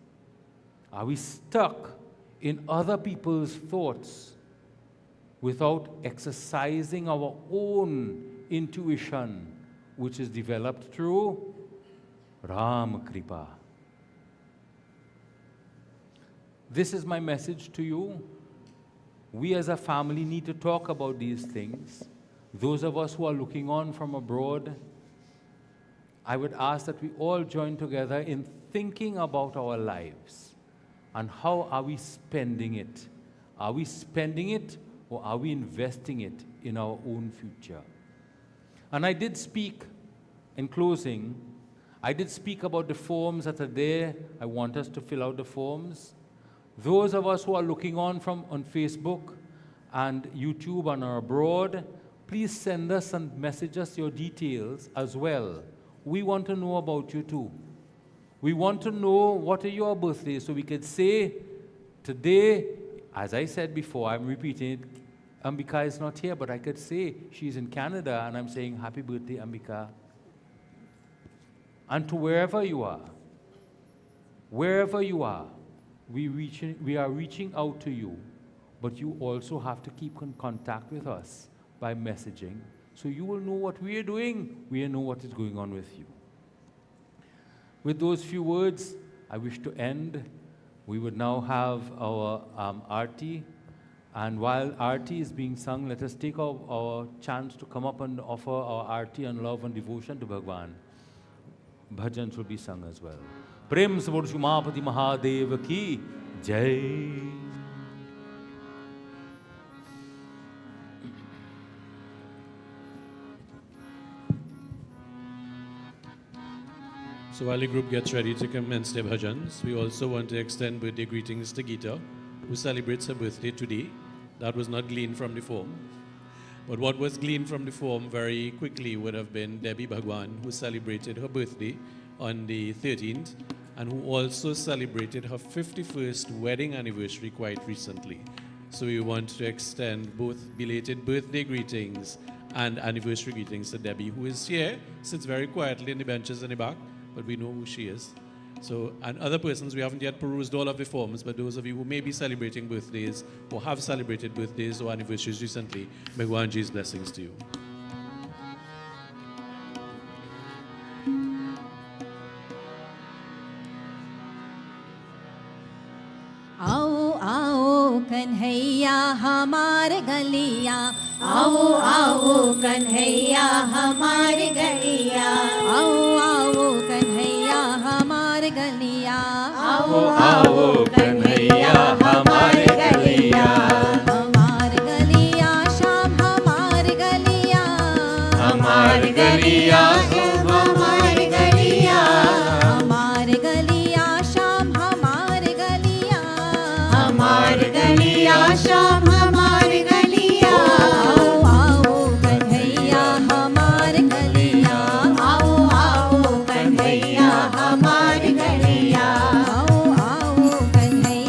Are we stuck in other people's thoughts without exercising our own intuition, which is developed through Ram Kripa? This is my message to you. We as a family need to talk about these things. Those of us who are looking on from abroad, I would ask that we all join together in thinking about our lives and how are we spending it. Are we spending it, or are we investing it in our own future? And I did speak, in closing, I did speak about the forms that are there. I want us to fill out the forms. Those of us who are looking on Facebook and YouTube and are abroad, please send us and message us your details as well. We want to know about you too. We want to know what are your birthdays so we could say today, as I said before, I'm repeating it, Ambika is not here, but I could say she's in Canada and I'm saying happy birthday, Ambika. And to wherever you are, we are reaching out to you, but you also have to keep in contact with us by messaging, so you will know what we are doing, we know what is going on with you. With those few words, I wish to end. We would now have our Aarti, and while Aarti is being sung, let us take our chance to come up and offer our Aarti and love and devotion to Bhagwan. Bhajans will be sung as well. Prem Sabur Shumapati Mahadev ki Jai. So while the group gets ready to commence their bhajans, we also want to extend birthday greetings to Geeta, who celebrates her birthday today. That was not gleaned from the form. But what was gleaned from the form very quickly would have been Debbie Bhagwan, who celebrated her birthday on the 13th, and who also celebrated her 51st wedding anniversary quite recently. So we want to extend both belated birthday greetings and anniversary greetings to Debbie, who is here, sits very quietly in the benches in the back, but we know who she is. So, and other persons, we haven't yet perused all of the forms, but those of you who may be celebrating birthdays or have celebrated birthdays or anniversaries recently, Bhagwanji's blessings to you. आओ आओ कन्हैया हमारे गलिया, आओ आओ कन्हैया हमारे गलिया, आओ आओ कन्हैया हमारे गलिया, आओ आओ कन्हैया हमारे गलिया, हमारे गलिया शाम हमारे गलिया, हमारे गलिया शाम हमारे गलिया, हमारे गलिया शाम हमारे गलिया, हमारे गलिया शाम हमारे गलिया, आओ आओ कन्हैया हमारे गलिया, आओ आओ कन्हैया हमारे गलिया, आओ आओ कन्हैया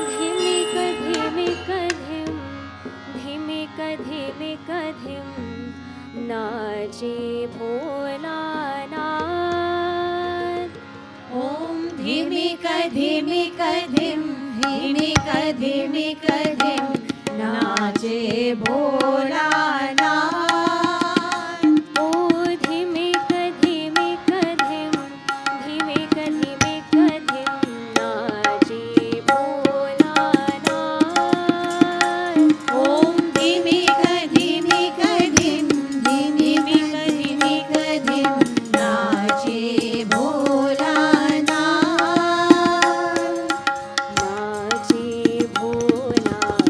धिमिक धिमिक धिम धिमिक धिमिक धिम नाचे भोलानाथ। ॐ धिमिक धिमिक धिम धिमिक धिमिक धिम नाचे भोलानाथ। ओ धिमिक धिमिक धिम धिमिक धिमिक धिम नाचे भोलानाथ। ॐ धिमिक धिमिक धिम धिमिक धिमिक धिम नाचे भोलानाथ। नाचे भोलानाथ।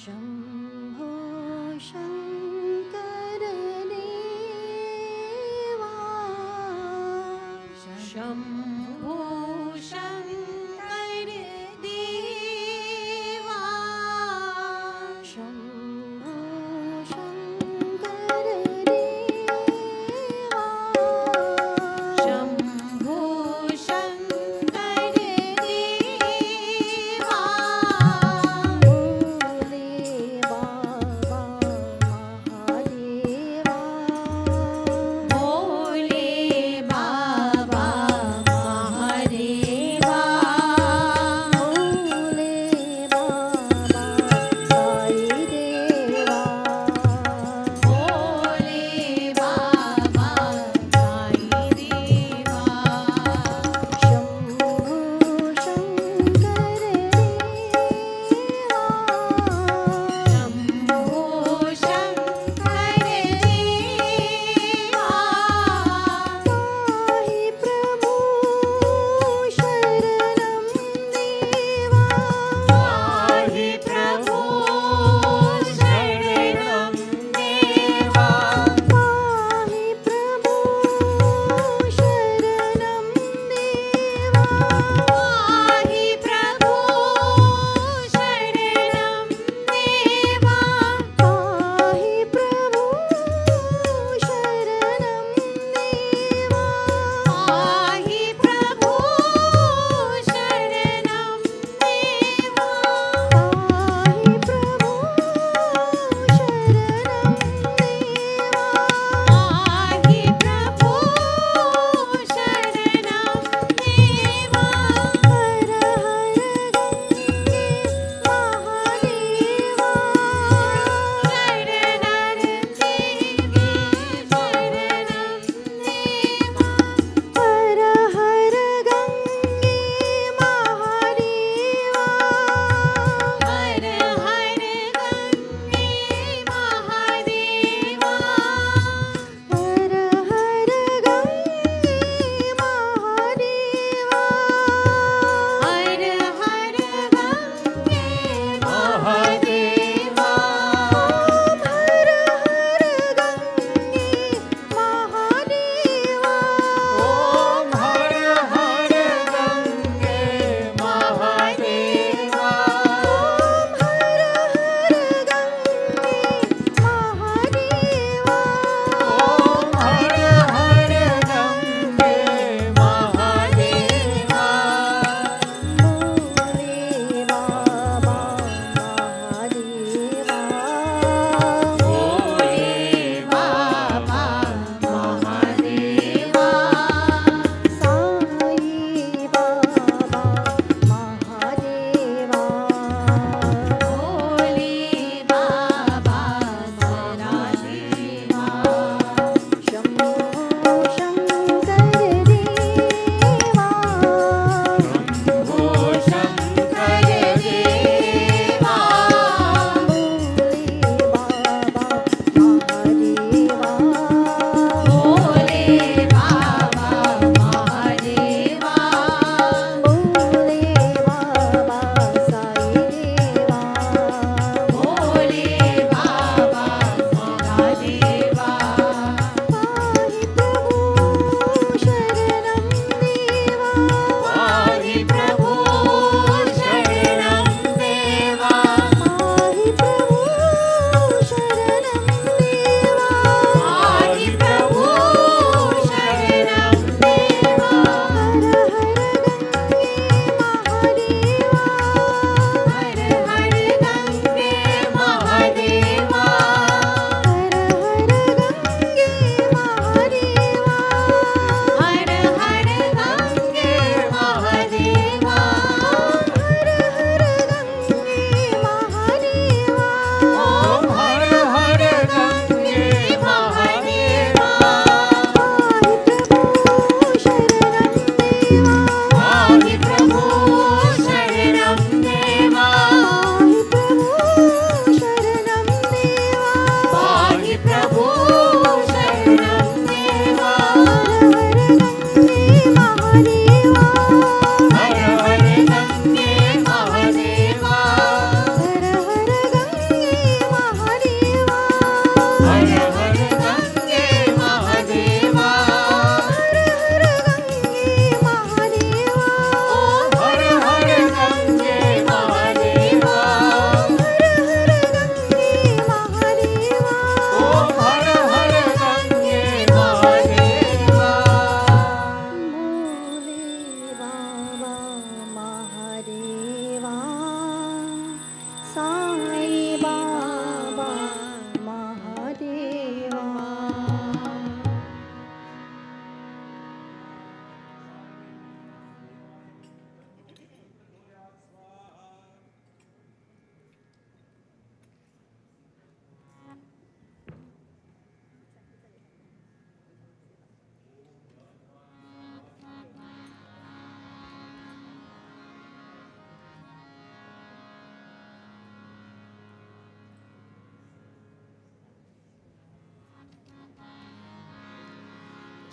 शम्भो शङ्कर देवा शम्भो शङ्कर देवा शम्भो शङ्कर देवा शम्भो शङ्कर देवा भोले बाबा महादेवा भोले बाबा महादेवा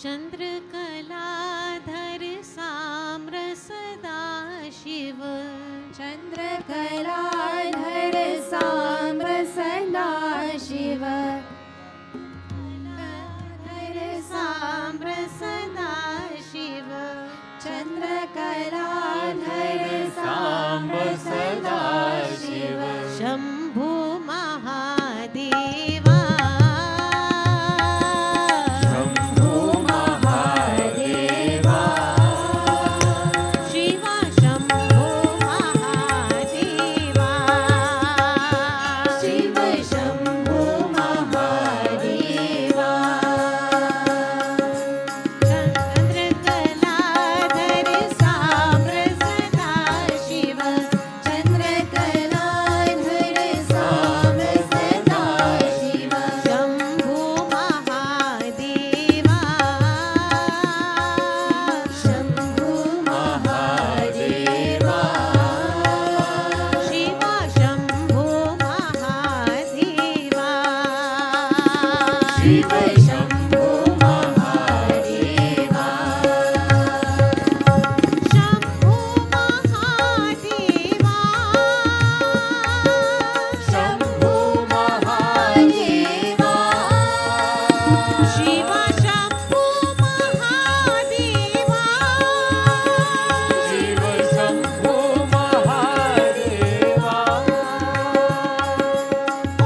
चंद्रकलाधर साम्र सदा शिव चंद्रकलाधर साम्र सदा शिव धर साम्र सदा शिव चंद्रकलाधर सांब सदा शिव शंभु महादेवा शंभु महादेवा शिवा शंभु महादेवा शिव शंभु महादेवा चंद्रकलाधर साम्र सदा शिव चंद्रकलाधर साम्र सदा शिव शंभु महादेवा शंभु महादेवा शिवा शंभु महादेवा शिव शंभु महादेवा शंभु महादेवा शंभु महादेवा शिवा शंभु महादेवा शिव शंभु महादेवा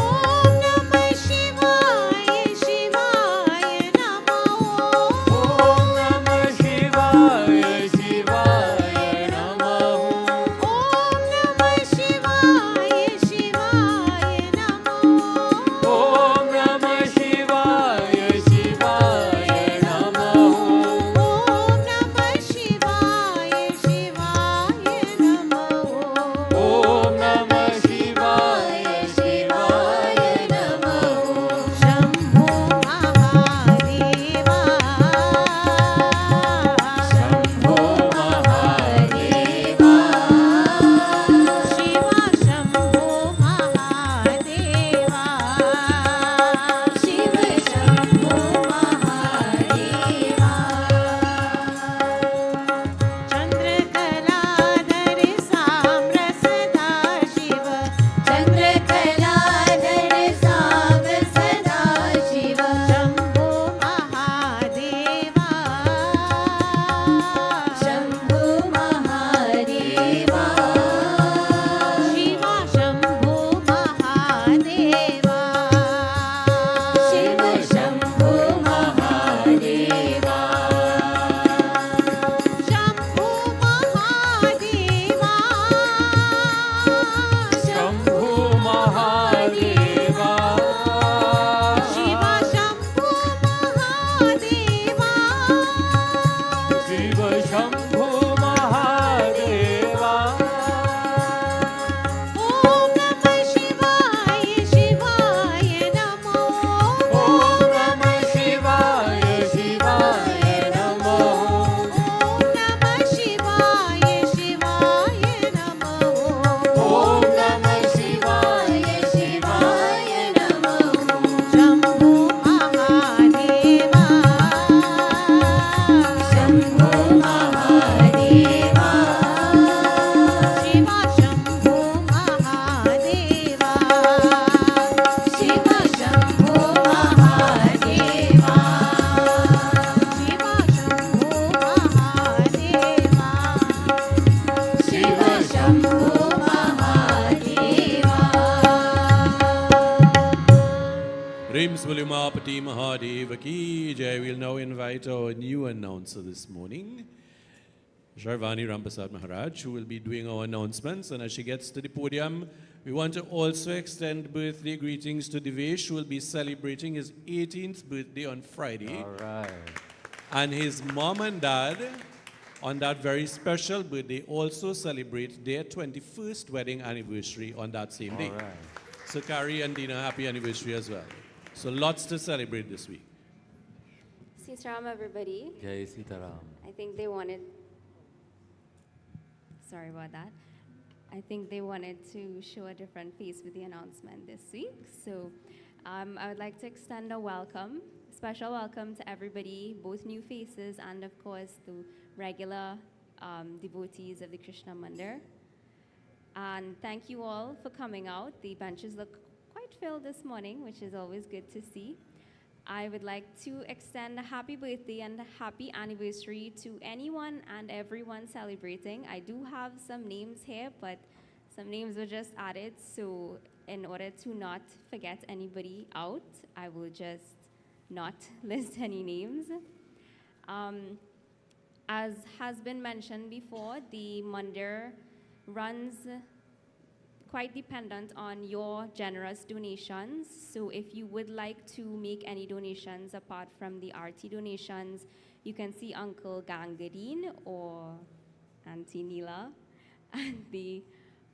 ओम नमः शिवाय शिवाय नमो ओम नमः शिवाय शिवाय नमः ओम नमः शिवाय शिवाय नमो ओम नमः शिवाय शिवाय नमः ओम नमः शिवाय शिवाय नमो ओम नमः शिवाय शिवाय नमः शंभु महादेवा शंभो महादेवा शिवा शंभु महादेवा शिव शंभु महादेवा चंद्रकलाधर साम्र सदा शिव चंद्रकलाधर साम्र सदा शिव शंभु महादेवा शंभु महादेवा शिवा शंभु महादेवा शिव शंभु महादेवा शंभु महादेवा शंभु महादेवा शिवा शंभु महादेवा शिव शंभु महादेवा ओम नमः शिवाय शिवाय नमो ओम नमः शिवाय शिवाय नमः ओम नमः शिवाय शिवाय नमो ओम नमः शिवाय शिवाय नमः Shambhu Mahadeva Shambhu Mahadeva Shiva Shambhu Mahadeva Shiv Shambhu Mahadeva Shiva Shambhu Mahadeva Shiv Shambhu Mahadeva Rims Volumapati Mahadev Ki Jai. We'll now invite our new announcer this morning, Sharvani Rampasad Maharaj, who will be doing our announcements. And as she gets to the podium, we want to also extend birthday greetings to Devesh, who will be celebrating his 18th birthday on Friday. All right. And his mom and dad, on that very special birthday, also celebrate their 21st wedding anniversary on that same day. All right. So Carrie and Dina, happy anniversary as well. So lots to celebrate this week. Sitaram, everybody. Jai Sitaram. I think they wanted. Sorry about that. I think they wanted to show a different face with the announcement this week. So I would like to extend a welcome, special welcome to everybody, both new faces and of course the regular devotees of the Krishna Mandir. And thank you all for coming out. The benches look quite filled this morning, which is always good to see. I would like to extend a happy birthday and a happy anniversary to anyone and everyone celebrating. I do have some names here, but some names were just added, so in order to not forget anybody out, I will just not list any names. As has been mentioned before, the Mandir runs quite dependent on your generous donations. So if you would like to make any donations apart from the RT donations, you can see Uncle Gangadine or Auntie Neela at the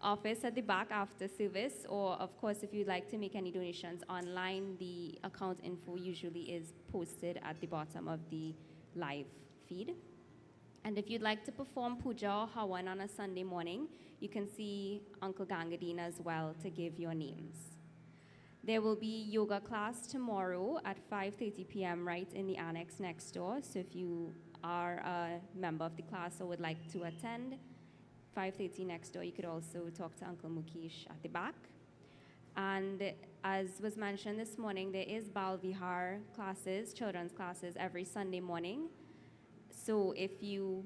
office at the back after service, or of course if you'd like to make any donations online, the account info usually is posted at the bottom of the live feed. And if you'd like to perform puja or hawan on a Sunday morning, you can see Uncle Gangadine as well to give your names. There will be yoga class tomorrow at 5:30 p.m. right in the annex next door. So if you are a member of the class or would like to attend, 5:30 next door, you could also talk to Uncle Mukesh at the back. And as was mentioned this morning, there is Bal Vihar classes, children's classes, every Sunday morning. So if you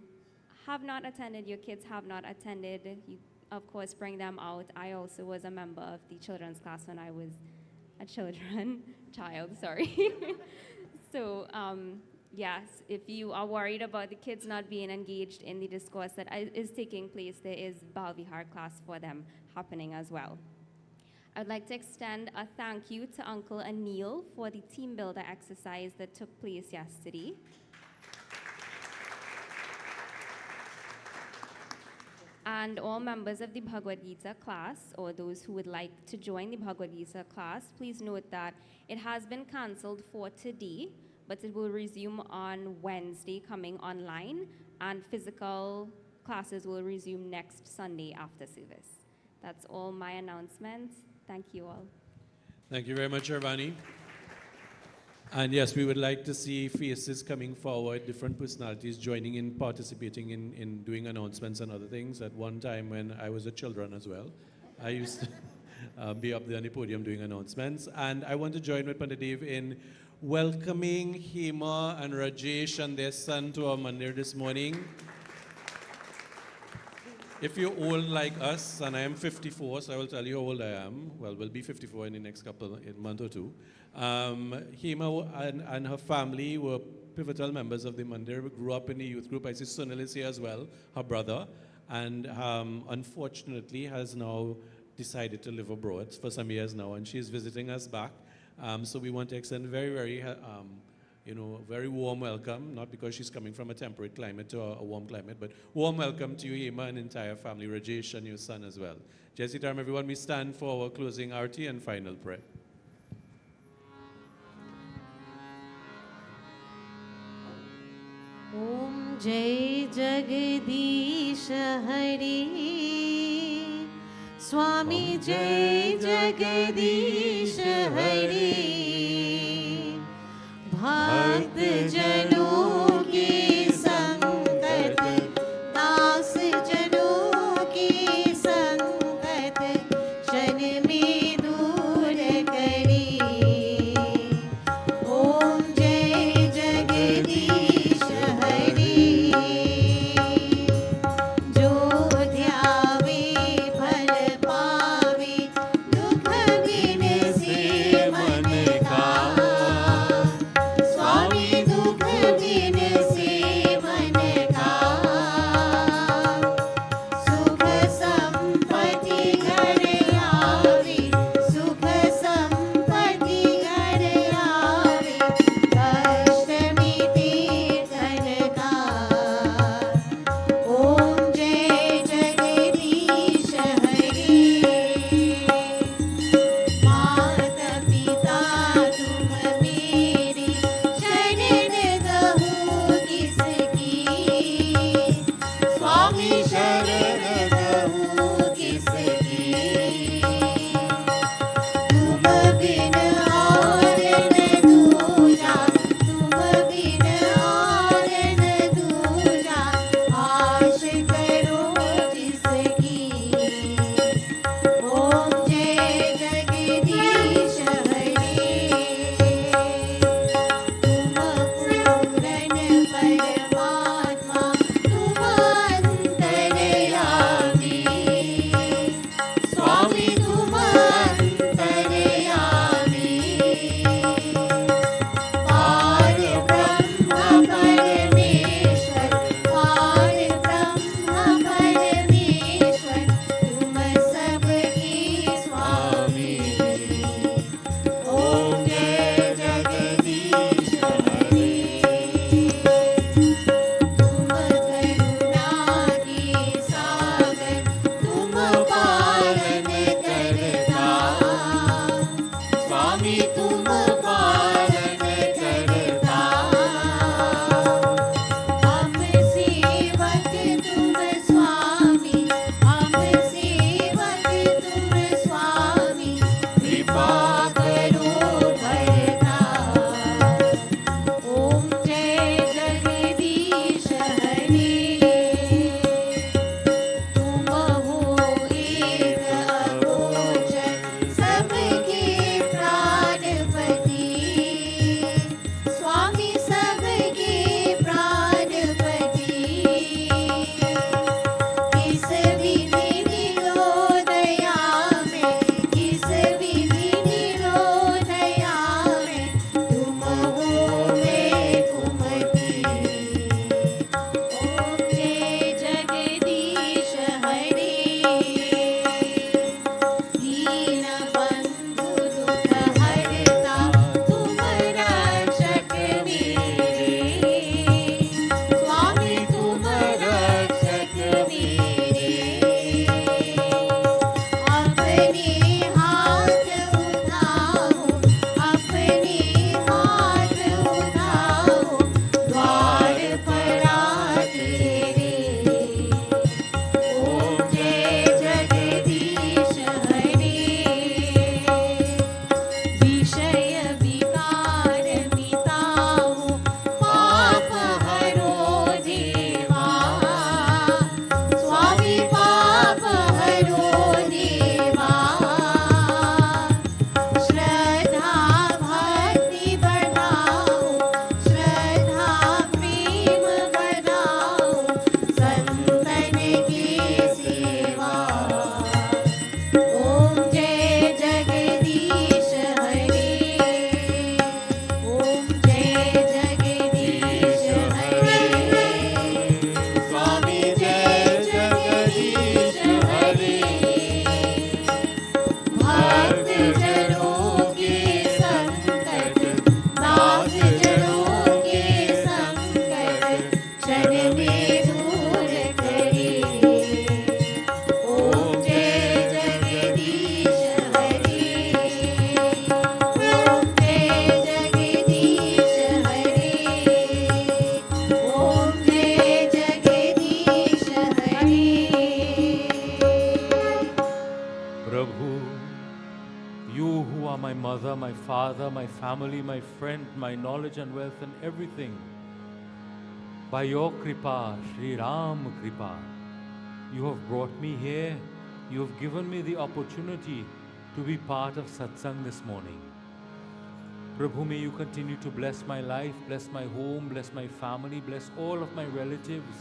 have not attended, your kids have not attended, you of course bring them out. I also was a member of the children's class when I was a child, sorry. So yes, if you are worried about the kids not being engaged in the discourse that is taking place, there is Bal Vihar class for them happening as well. I'd like to extend a thank you to Uncle Anil for the team builder exercise that took place yesterday. And all members of the Bhagavad Gita class, or those who would like to join the Bhagavad Gita class, please note that it has been cancelled for today, but it will resume on Wednesday coming online, and physical classes will resume next Sunday after service. That's all my announcements. Thank you all. Thank you very much, Arvani. And yes, we would like to see faces coming forward, different personalities joining in, participating in doing announcements and other things. At one time when I was a children as well, I used to be up there on the podium doing announcements. And I want to join with Pandadev in welcoming Hema and Rajesh and their son to our mandir this morning. If you're old like us, and I am 54, so I will tell you how old I am. Well, we'll be 54 in the next month or two. Hema and her family were pivotal members of the mandir. We grew up in the youth group. I see Sunil is here as well, her brother, and unfortunately has now decided to live abroad for some years now, and she's visiting us back. So we want to extend very, very very warm welcome, not because she's coming from a temperate climate to a warm climate, but warm welcome to you, Hema, and entire family, Rajesh and your son as well. Jai Sri Ram, everyone. We stand for our closing arti and final prayer. Om Jai Jagadish Hari Swami Jai Jagadish Hari भक्त जनों की संगत दास जनों की संगत क्षण में दूर करी ओम जय जगदीश हरि जो ध्यावे फल पावे दुख बिन से मन का स्वामी दुख बिन mother, my father, my family, my friend, my knowledge and wealth and everything. By your Kripa, Shri Ram Kripa, you have brought me here. You have given me the opportunity to be part of satsang this morning. Prabhu, may you continue to bless my life, bless my home, bless my family, bless all of my relatives.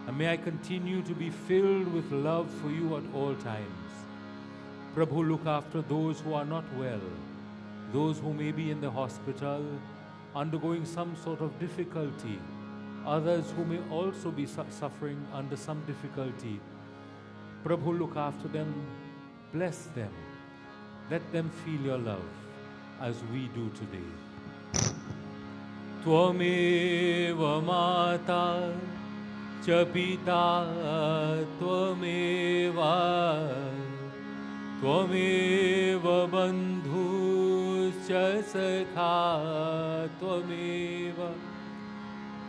And may I continue to be filled with love for you at all times. Prabhu, look after those who are not well, those who may be in the hospital, undergoing some sort of difficulty, others who may also be suffering under some difficulty. Prabhu, look after them, bless them, let them feel your love as we do today. Tvameva mata cha pita tvameva tvameva bandhu cha sakha tvameva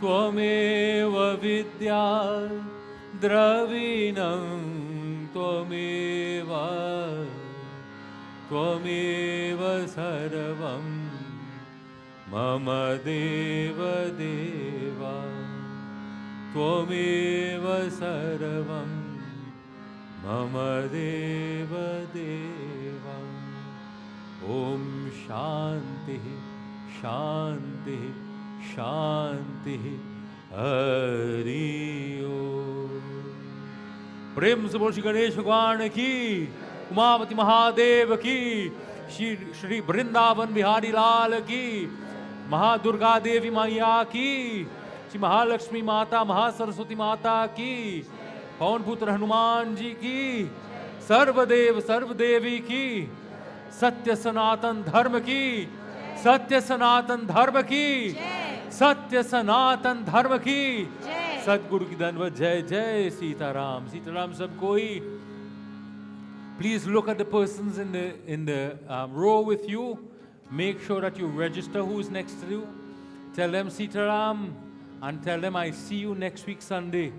tvameva vidya dravinam tvameva tvameva sarvam mama deva deva tvameva sarvam mama deva deva. Om Shanti Shanti Shanti Hari Om. प्रेम से बोल श्री गणेश भगवान की, उमापति महादेव की, श्री वृंदावन बिहारी लाल की, महादुर्गा देवी मैया की, श्री महालक्ष्मी माता महासरस्वती माता की, पवन पुत्र हनुमान जी की, सर्वदेव सर्वदेवी की, सत्य सनातन धर्म की, सत्य सनातन धर्म की, सत्य सनातन धर्म की, सदगुरु की दंडवत जय जय सीताराम. सीताराम सब कोई. Please look at the persons in the row with you. Make sure that you register who is next to you. Tell them Sitaram and tell them I see you next week Sunday.